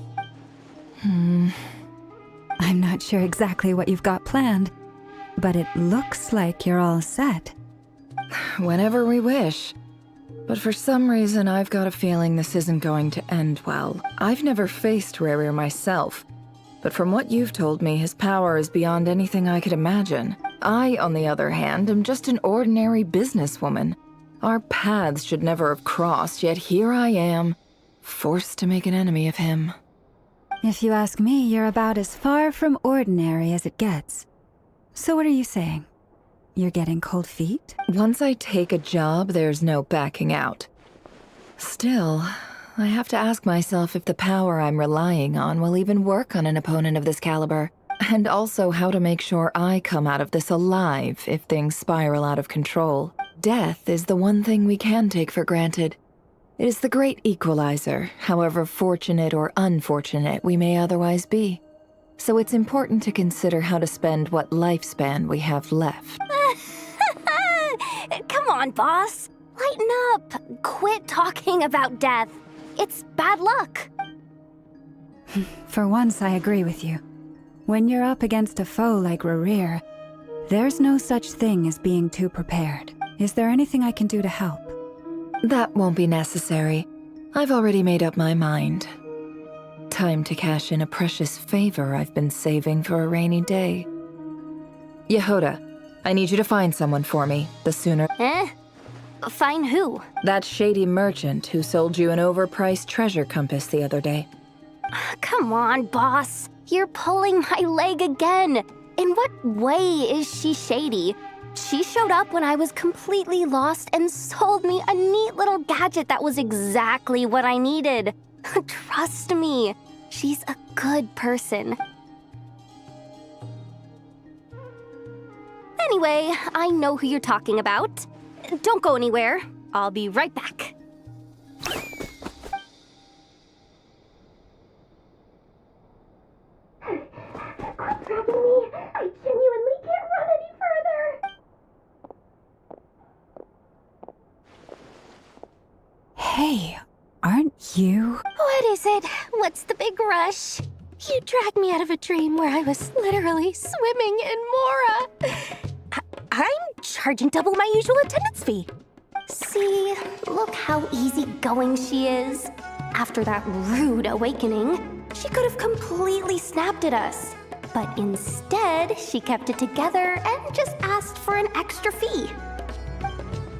I'm not sure exactly what you've got planned, but it looks like you're all set. Whenever we wish. But for some reason, I've got a feeling this isn't going to end well. I've never faced Rarir myself, but from what you've told me, his power is beyond anything I could imagine. I, on the other hand, am just an ordinary businesswoman. Our paths should never have crossed, yet here I am, forced to make an enemy of him. If you ask me, you're about as far from ordinary as it gets. So what are you saying? You're getting cold feet? Once I take a job, there's no backing out. Still, I have to ask myself if the power I'm relying on will even work on an opponent of this caliber. And also how to make sure I come out of this alive if things spiral out of control. Death is the one thing we can take for granted. It is the great equalizer, however fortunate or unfortunate we may otherwise be. So it's important to consider how to spend what lifespan we have left. Come on, boss. Lighten up. Quit talking about death. It's bad luck. For once, I agree with you. When you're up against a foe like Rarir, there's no such thing as being too prepared. Is there anything I can do to help? That won't be necessary. I've already made up my mind. Time to cash in a precious favor I've been saving for a rainy day. Yehoda, I need you to find someone for me. The sooner... Find who? That shady merchant who sold you an overpriced treasure compass the other day. Come on, boss. You're pulling my leg again. In what way is she shady? She showed up when I was completely lost and sold me a neat little gadget that was exactly what I needed. Trust me, she's a good person. Anyway, I know who you're talking about. Don't go anywhere. I'll be right back. What's happening to me? I genuinely can't run any further. Hey, aren't you? What is it? What's the big rush? You dragged me out of a dream where I was literally swimming in Mora. I'm charging double my usual attendance fee. See, look how easygoing she is. After that rude awakening, she could have completely snapped at us. But instead, she kept it together and just asked for an extra fee.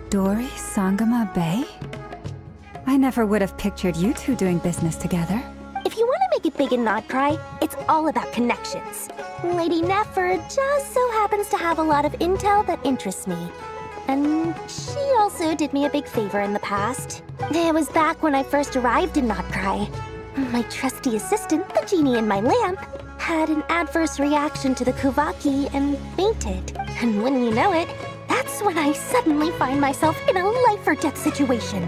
Dori Sangama Bay? I never would have pictured you two doing business together. If you want to make it big in Nod Krai, it's all about connections. Lady Nefer just so happens to have a lot of intel that interests me. And she also did me a big favor in the past. It was back when I first arrived in Nod Krai. My trusty assistant, the genie in my lamp, had an adverse reaction to the Kuvaki and fainted. And wouldn't you know it, that's when I suddenly find myself in a life-or-death situation.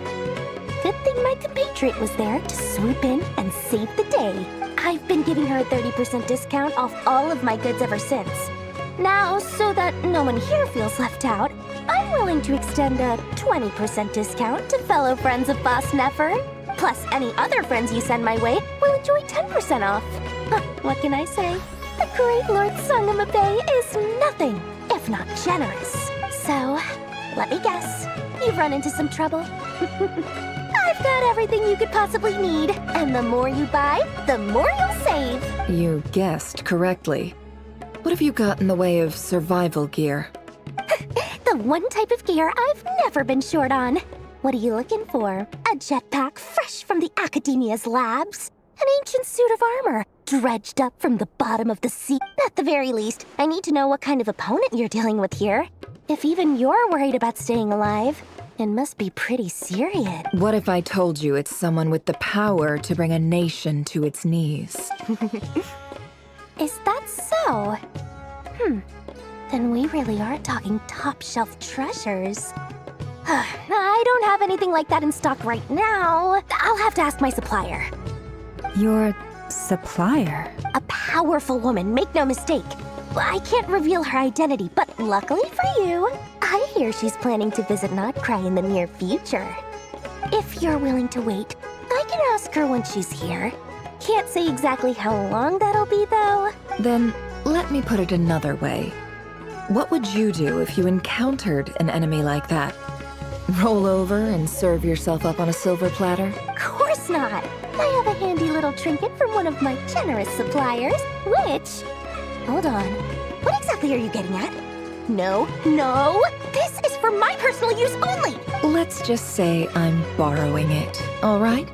Good thing my compatriot was there to swoop in and save the day. I've been giving her a 30% discount off all of my goods ever since. Now, so that no one here feels left out, I'm willing to extend a 20% discount to fellow friends of Boss Nefer. Plus, any other friends you send my way will enjoy 10% off. Huh, what can I say? The great Lord Sangamabe is nothing if not generous. So, let me guess, you've run into some trouble? I've got everything you could possibly need, and the more you buy, the more you'll save. You guessed correctly. What have you got in the way of survival gear? The one type of gear I've never been short on. What are you looking for? A jetpack fresh from the Academia's labs? An ancient suit of armor, dredged up from the bottom of the sea? At the very least, I need to know what kind of opponent you're dealing with here. If even you're worried about staying alive, it must be pretty serious. What if I told you it's someone with the power to bring a nation to its knees? Is that so? Then we really are talking top-shelf treasures. I don't have anything like that in stock right now. I'll have to ask my supplier. Your supplier? A powerful woman, make no mistake. I can't reveal her identity, but luckily for you, I hear she's planning to visit Krai in the near future. If you're willing to wait, I can ask her when she's here. Can't say exactly how long that'll be, though. Then let me put it another way. What would you do if you encountered an enemy like that? Roll over and serve yourself up on a silver platter? Of course not. I have a handy little trinket from one of my generous suppliers, which... Hold on. What exactly are you getting at? No. This is for my personal use only. Let's just say I'm borrowing it, all right?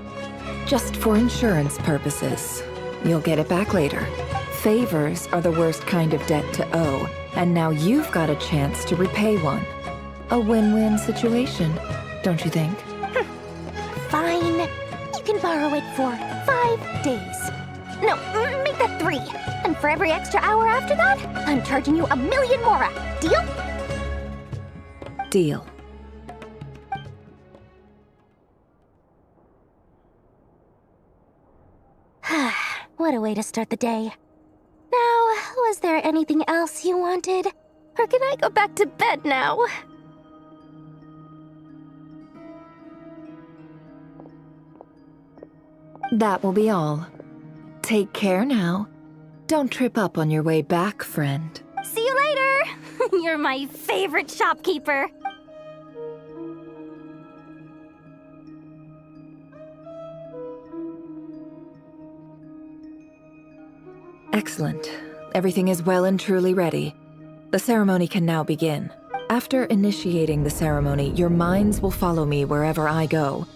Just for insurance purposes. You'll get it back later. Favors are the worst kind of debt to owe, and now you've got a chance to repay one. A win-win situation, don't you think? Fine. You can borrow it for 5 days. No, make that 3. And for every extra hour after that, I'm charging you 1,000,000 more. Deal? Deal. What a way to start the day. Now, was there anything else you wanted? Or can I go back to bed now? That will be all. Take care now. Don't trip up on your way back, friend. See you later! You're my favorite shopkeeper. Excellent. Everything is well and truly ready. The ceremony can now begin. After initiating the ceremony, your minds will follow me wherever I go.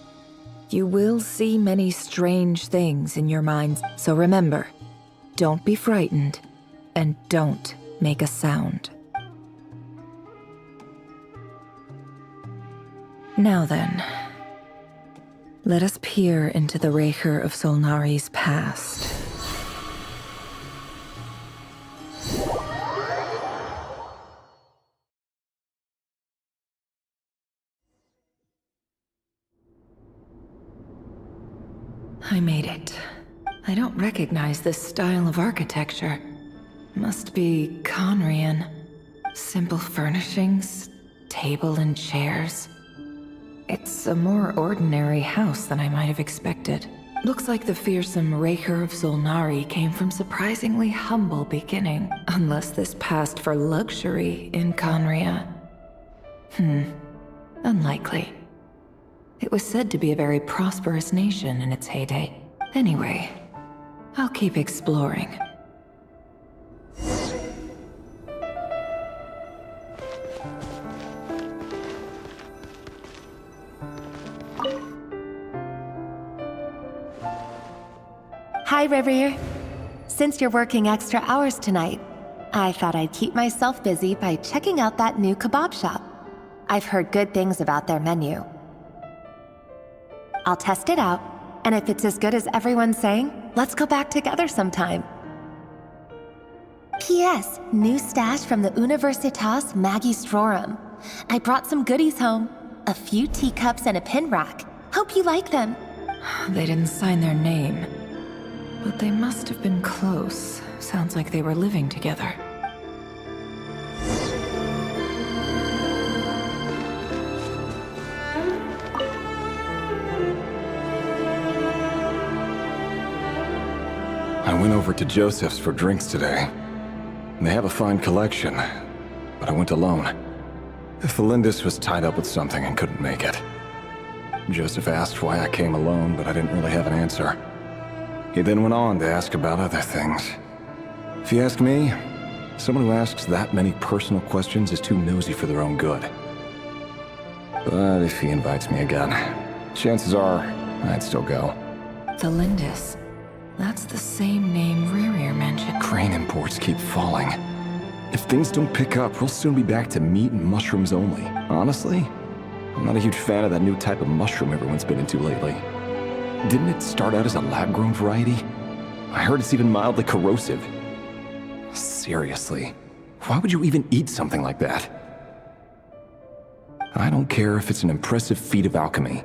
You will see many strange things in your minds, so remember, don't be frightened, and don't make a sound. Now then, let us peer into the Raker of Solnari's past. I made it. I don't recognize this style of architecture. Must be Conrian. Simple furnishings, table and chairs. It's a more ordinary house than I might have expected. Looks like the fearsome Raker of Solnari came from surprisingly humble beginning. Unless this passed for luxury in Conria. Unlikely. It was said to be a very prosperous nation in its heyday. Anyway, I'll keep exploring. Hi, Rivier. Since you're working extra hours tonight, I thought I'd keep myself busy by checking out that new kebab shop. I've heard good things about their menu. I'll test it out, And if it's as good as everyone's saying, let's go back together sometime. P.S. New stash from the Universitas Magistrorum. I brought some goodies home. A few teacups and a pin rack. Hope you like them. They didn't sign their name. But they must have been close. Sounds like they were living together. I went over to Joseph's for drinks today. They have a fine collection, but I went alone. Felindis was tied up with something and couldn't make it. Joseph asked why I came alone, but I didn't really have an answer. He then went on to ask about other things. If you ask me, someone who asks that many personal questions is too nosy for their own good. But if he invites me again, chances are I'd still go. The Lindis. That's the same name Rerir mentioned. Crane imports keep falling. If things don't pick up, we'll soon be back to meat and mushrooms only. Honestly, I'm not a huge fan of that new type of mushroom everyone's been into lately. Didn't it start out as a lab-grown variety? I heard it's even mildly corrosive. Seriously, why would you even eat something like that? I don't care if it's an impressive feat of alchemy.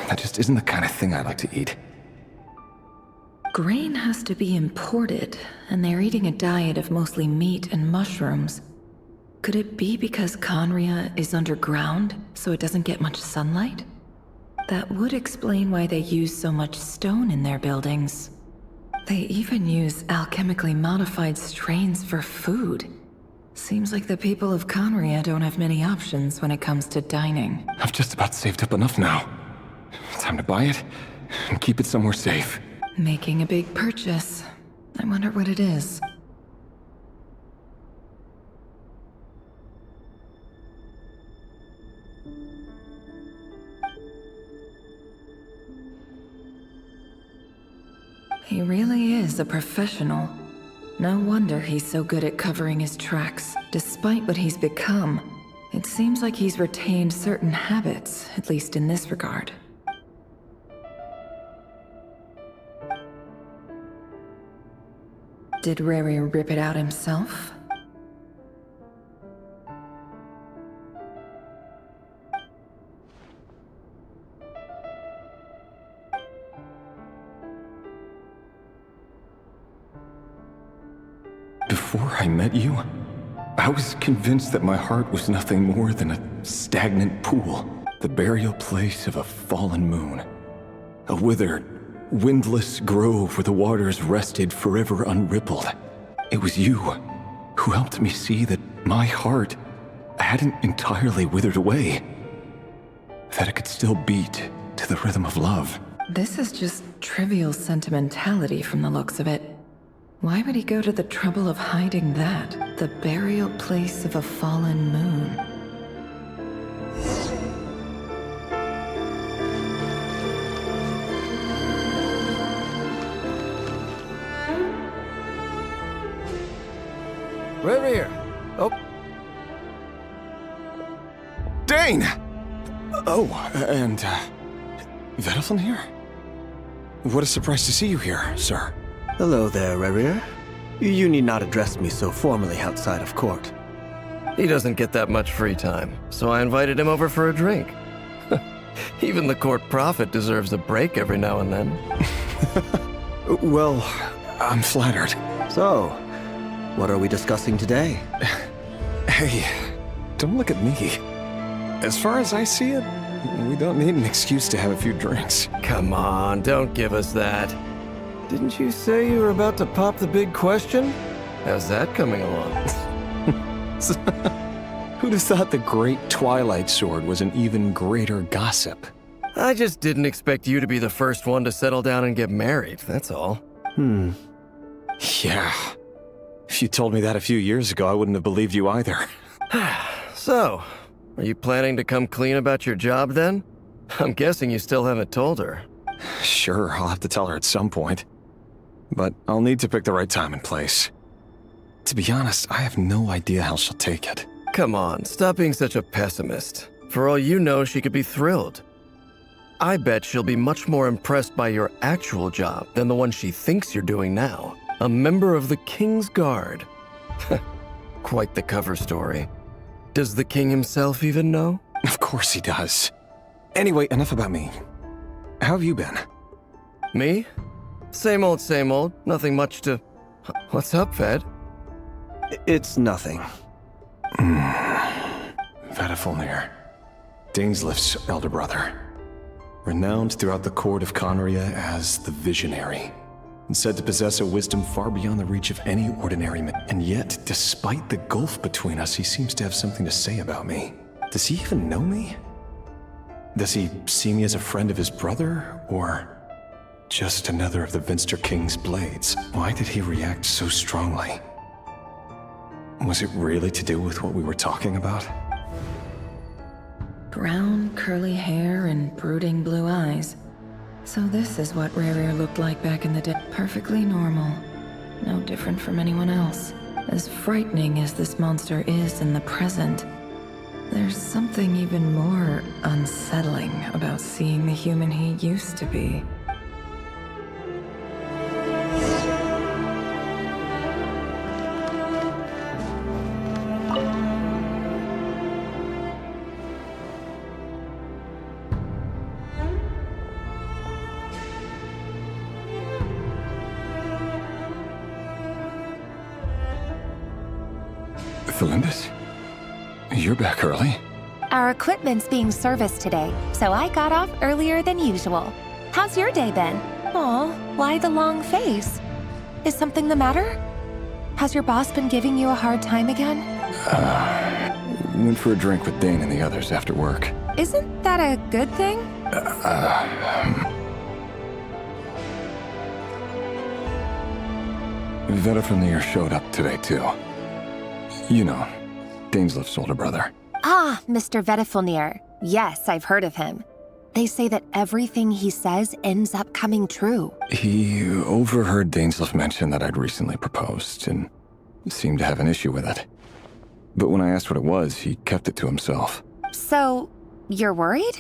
That just isn't the kind of thing I like to eat. Grain has to be imported, and they're eating a diet of mostly meat and mushrooms. Could it be because Conria is underground, so it doesn't get much sunlight? That would explain why they use so much stone in their buildings. They even use alchemically modified strains for food. Seems like the people of Conria don't have many options when it comes to dining. I've just about saved up enough now. Time to buy it and keep it somewhere safe. Making a big purchase. I wonder what it is. He really is a professional. No wonder he's so good at covering his tracks. Despite what he's become, it seems like he's retained certain habits, at least in this regard. Did Rerir rip it out himself? Before I met you, I was convinced that my heart was nothing more than a stagnant pool, the burial place of a fallen moon. A withered, windless grove where the waters rested forever unrippled. It was you who helped me see that my heart hadn't entirely withered away, that it could still beat to the rhythm of love. This is just trivial sentimentality from the looks of it. Why would he go to the trouble of hiding that? The burial place of a fallen moon. Rerir! Oh. Dane! Oh, and, Vedelfin here? What a surprise to see you here, sir. Hello there, Rerir. You need not address me so formally outside of court. He doesn't get that much free time, so I invited him over for a drink. Even the court prophet deserves a break every now and then. Well, I'm flattered. So, what are we discussing today? Hey, don't look at me. As far as I see it, we don't need an excuse to have a few drinks. Come on, don't give us that. Didn't you say you were about to pop the big question? How's that coming along? Who'd have thought the great Twilight Sword was an even greater gossip? I just didn't expect you to be the first one to settle down and get married, that's all. Yeah. If you told me that a few years ago, I wouldn't have believed you either. So, are you planning to come clean about your job then? I'm guessing you still haven't told her. Sure, I'll have to tell her at some point. But I'll need to pick the right time and place. To be honest, I have no idea how she'll take it. Come on, stop being such a pessimist. For all you know, she could be thrilled. I bet she'll be much more impressed by your actual job than the one she thinks you're doing now. A member of the King's Guard. Quite the cover story. Does the king himself even know? Of course he does. Anyway, enough about me. How have you been? Me? Same old, same old. Nothing much to... What's up, Ved? It's nothing. Vedifulnir, Daneslif's elder brother. Renowned throughout the court of Conria as the Visionary, and said to possess a wisdom far beyond the reach of any ordinary man. And yet, despite the gulf between us, he seems to have something to say about me. Does he even know me? Does he see me as a friend of his brother, or just another of the Vinster King's blades? Why did he react so strongly? Was it really to do with what we were talking about? Brown, curly hair and brooding blue eyes. So this is what Rerir looked like back in the day. Perfectly normal. No different from anyone else. As frightening as this monster is in the present, there's something even more unsettling about seeing the human he used to be. Felindis? You're back early? Our equipment's being serviced today, so I got off earlier than usual. How's your day been? Aw, why the long face? Is something the matter? Has your boss been giving you a hard time again? Went for a drink with Dane and the others after work. Isn't that a good thing? Vedifulnir showed up today, too. You know, Daneslif's older brother. Ah, Mr. Vedifulnir. Yes, I've heard of him. They say that everything he says ends up coming true. He overheard Daneslif mention that I'd recently proposed, and seemed to have an issue with it. But when I asked what it was, he kept it to himself. So, you're worried?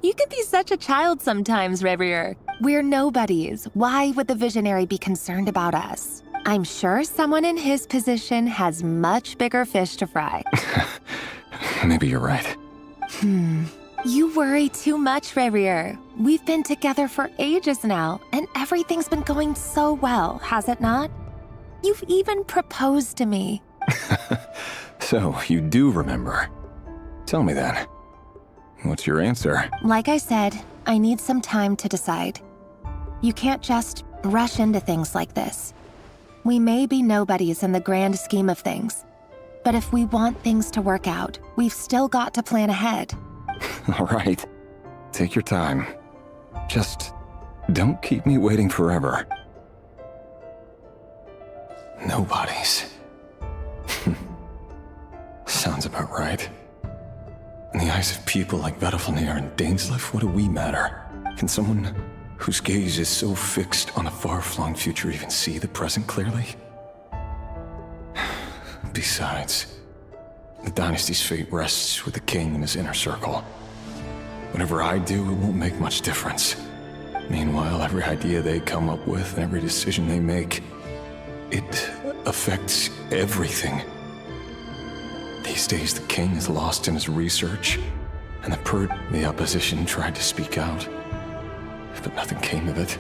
You can be such a child sometimes, Rerir. We're nobodies. Why would the Visionary be concerned about us? I'm sure someone in his position has much bigger fish to fry. Maybe you're right. You worry too much, Rerir. We've been together for ages now, and everything's been going so well, has it not? You've even proposed to me. So, you do remember. Tell me then. What's your answer? Like I said, I need some time to decide. You can't just rush into things like this. We may be nobodies in the grand scheme of things, but if we want things to work out, we've still got to plan ahead. All right. Take your time. Just don't keep me waiting forever. Nobodies. Sounds about right. In the eyes of people like Vedifulnir and Daneslif, what do we matter? Can someone whose gaze is so fixed on a far-flung future even see the present clearly? Besides, the dynasty's fate rests with the king and his inner circle. Whatever I do, it won't make much difference. Meanwhile, every idea they come up with and every decision they make, it affects everything. These days, the king is lost in his research, and the opposition tried to speak out, but nothing came of it.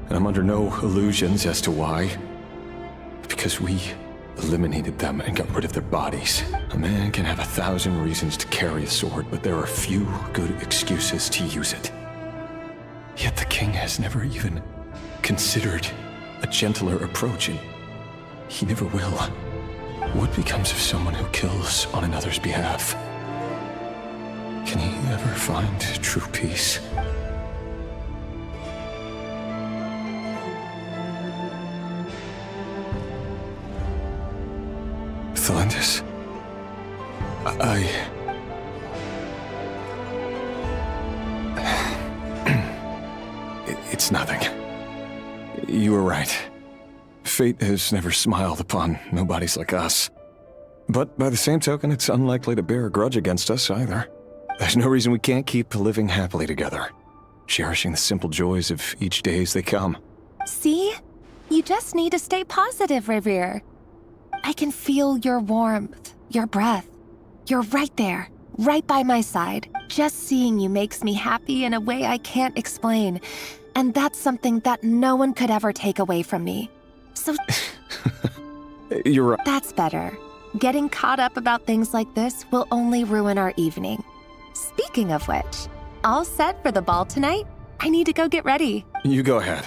And I'm under no illusions as to why. Because we eliminated them and got rid of their bodies. A man can have 1,000 reasons to carry a sword, but there are few good excuses to use it. Yet the king has never even considered a gentler approach, and he never will. What becomes of someone who kills on another's behalf? Can he ever find true peace? Felindis, It's nothing. You were right. Fate has never smiled upon nobodies like us. But by the same token, it's unlikely to bear a grudge against us either. There's no reason we can't keep living happily together, cherishing the simple joys of each day as they come. See? You just need to stay positive, Revere. I can feel your warmth, your breath. You're right there, right by my side. Just seeing you makes me happy in a way I can't explain. And that's something that no one could ever take away from me. So... You're right. That's better. Getting caught up about things like this will only ruin our evening. Speaking of which, all set for the ball tonight? I need to go get ready. You go ahead.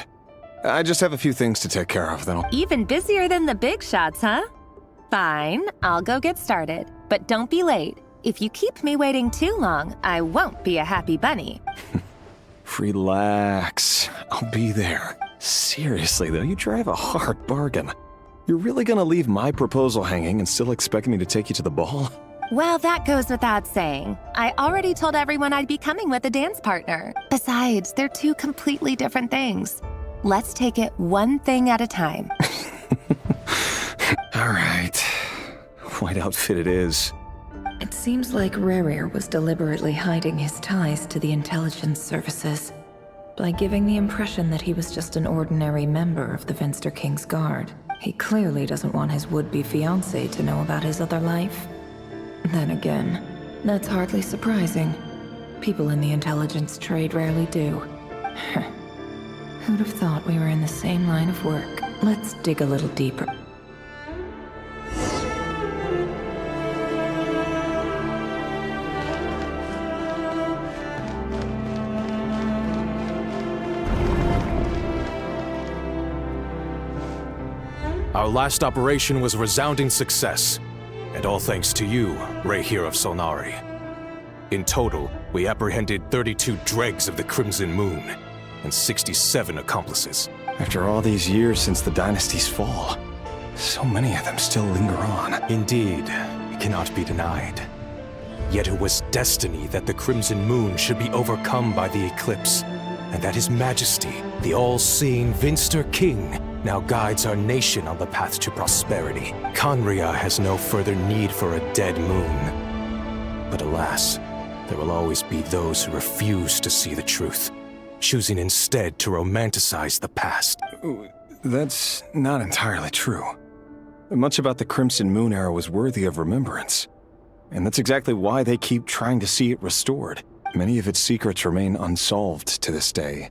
I just have a few things to take care of, then I'll... Even busier than the big shots, huh? Fine, I'll go get started. But don't be late. If you keep me waiting too long, I won't be a happy bunny. Relax. I'll be there. Seriously, though, you drive a hard bargain. You're really gonna leave my proposal hanging and still expect me to take you to the ball? Well, that goes without saying. I already told everyone I'd be coming with a dance partner. Besides, they're two completely different things. Let's take it one thing at a time. All right. White outfit it is. It seems like Rerir was deliberately hiding his ties to the intelligence services by giving the impression that he was just an ordinary member of the Venster King's Guard. He clearly doesn't want his would-be fiancée to know about his other life. Then again, that's hardly surprising. People in the intelligence trade rarely do. Who'd have thought we were in the same line of work? Let's dig a little deeper. Our last operation was a resounding success, and all thanks to you, Rehir of Solnari. In total, we apprehended 32 dregs of the Crimson Moon, and 67 accomplices. After all these years since the dynasty's fall, so many of them still linger on. Indeed, it cannot be denied. Yet it was destiny that the Crimson Moon should be overcome by the eclipse, and that His Majesty, the all-seeing Venster King, now guides our nation on the path to prosperity. Conria has no further need for a dead moon. But alas, there will always be those who refuse to see the truth, choosing instead to romanticize the past. That's not entirely true. Much about the Crimson Moon era was worthy of remembrance. And that's exactly why they keep trying to see it restored. Many of its secrets remain unsolved to this day.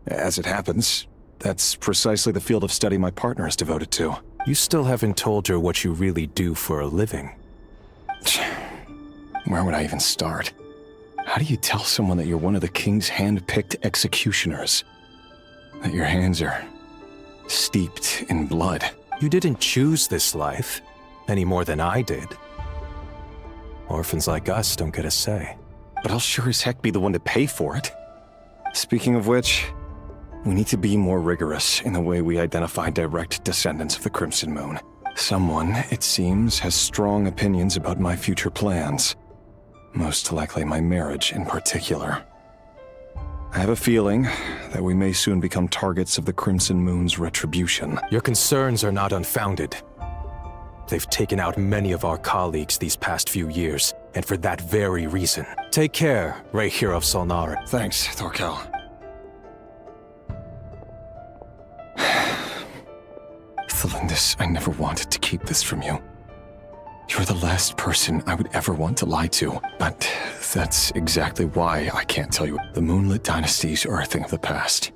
As it happens, that's precisely the field of study my partner is devoted to. You still haven't told her what you really do for a living. Where would I even start? How do you tell someone that you're one of the king's hand-picked executioners? That your hands are steeped in blood? You didn't choose this life, any more than I did. Orphans like us don't get a say. But I'll sure as heck be the one to pay for it. Speaking of which, we need to be more rigorous in the way we identify direct descendants of the Crimson Moon. Someone, it seems, has strong opinions about my future plans. Most likely my marriage in particular. I have a feeling that we may soon become targets of the Crimson Moon's retribution. Your concerns are not unfounded. They've taken out many of our colleagues these past few years, and for that very reason. Take care, Rehir of Solnari. Thanks, Thorkel. Thelindis, I never wanted to keep this from you. You're the last person I would ever want to lie to, but that's exactly why I can't tell you. The Moonlit dynasties are a thing of the past.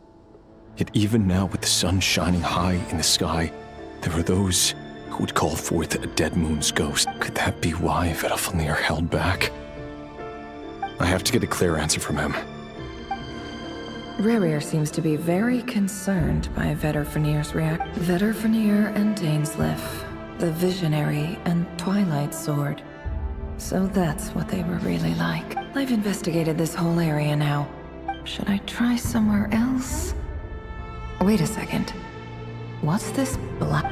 Yet even now, with the sun shining high in the sky, there are those who would call forth a dead moon's ghost. Could that be why Vedalfnir held back? I have to get a clear answer from him. Rerir seems to be very concerned by Vedalfnir's Vedalfnir and Dainsleif, the Visionary and Twilight Sword. So that's what they were really like. I've investigated this whole area now. Should I try somewhere else? Wait a second. What's this black...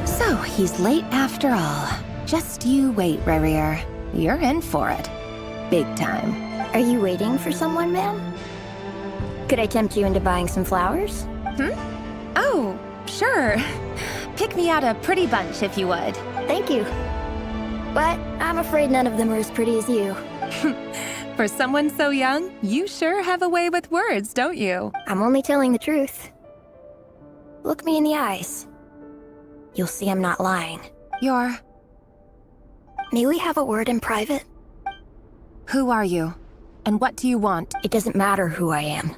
So he's late after all. Just you wait, Rerir. You're in for it. Big time. Are you waiting for someone, ma'am? Could I tempt you into buying some flowers? Oh, sure. Pick me out a pretty bunch if you would. Thank you. But I'm afraid none of them are as pretty as you. For someone so young, you sure have a way with words, don't you? I'm only telling the truth. Look me in the eyes. You'll see I'm not lying. You're... May we have a word in private? Who are you? And what do you want? It doesn't matter who I am.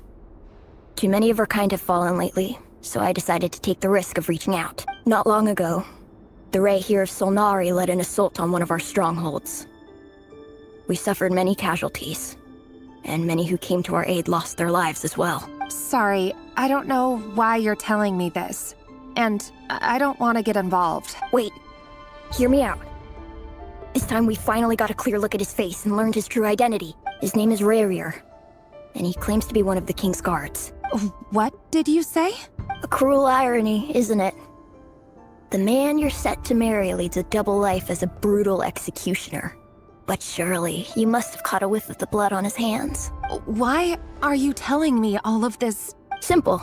Too many of our kind have fallen lately, so I decided to take the risk of reaching out. Not long ago, the Ray here of Solnari led an assault on one of our strongholds. We suffered many casualties, and many who came to our aid lost their lives as well. Sorry, I don't know why you're telling me this. And I don't want to get involved. Wait, hear me out. This time we finally got a clear look at his face and learned his true identity. His name is Rarier, and he claims to be one of the King's Guards. What did you say? A cruel irony, isn't it? The man you're set to marry leads a double life as a brutal executioner. But surely, you must have caught a whiff of the blood on his hands. Why are you telling me all of this? Simple.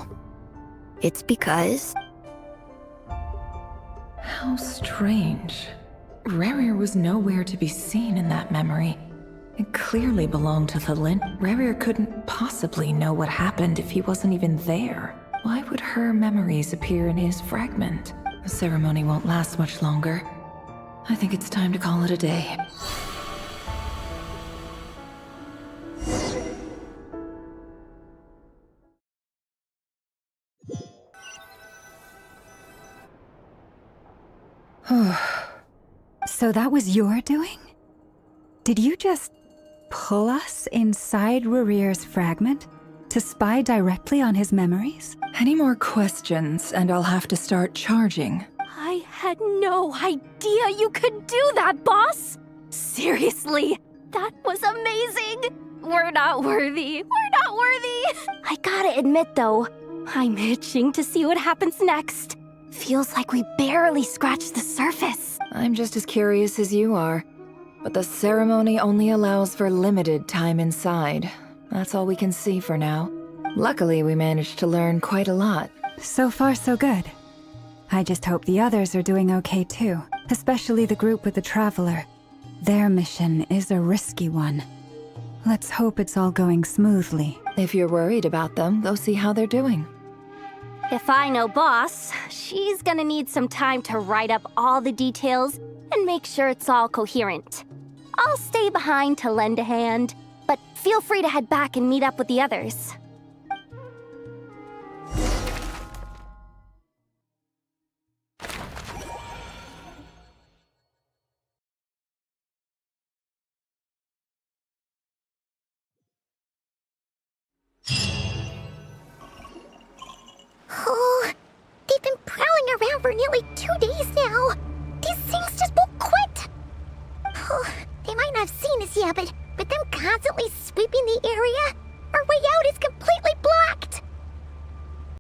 It's because... How strange. Rarier was nowhere to be seen in that memory. It clearly belonged to the Lin. Rarier couldn't possibly know what happened if he wasn't even there. Why would her memories appear in his fragment? The ceremony won't last much longer. I think it's time to call it a day. So that was your doing? Did you just pull us inside Rarier's fragment to spy directly on his memories? Any more questions, and I'll have to start charging. I had no idea you could do that, boss! Seriously, that was amazing! We're not worthy. We're not worthy! I gotta admit, though, I'm itching to see what happens next. Feels like we barely scratched the surface. I'm just as curious as you are. But the ceremony only allows for limited time inside. That's all we can see for now. Luckily, we managed to learn quite a lot. So far, so good. I just hope the others are doing okay too. Especially the group with the Traveler. Their mission is a risky one. Let's hope it's all going smoothly. If you're worried about them, go see how they're doing. If I know boss, she's gonna need some time to write up all the details and make sure it's all coherent. I'll stay behind to lend a hand, but feel free to head back and meet up with the others. Oh, they've been prowling around for nearly 2 days now. These things just won't quit. Oh, they might not have seen us yet, but with them constantly sweeping the area, our way out is completely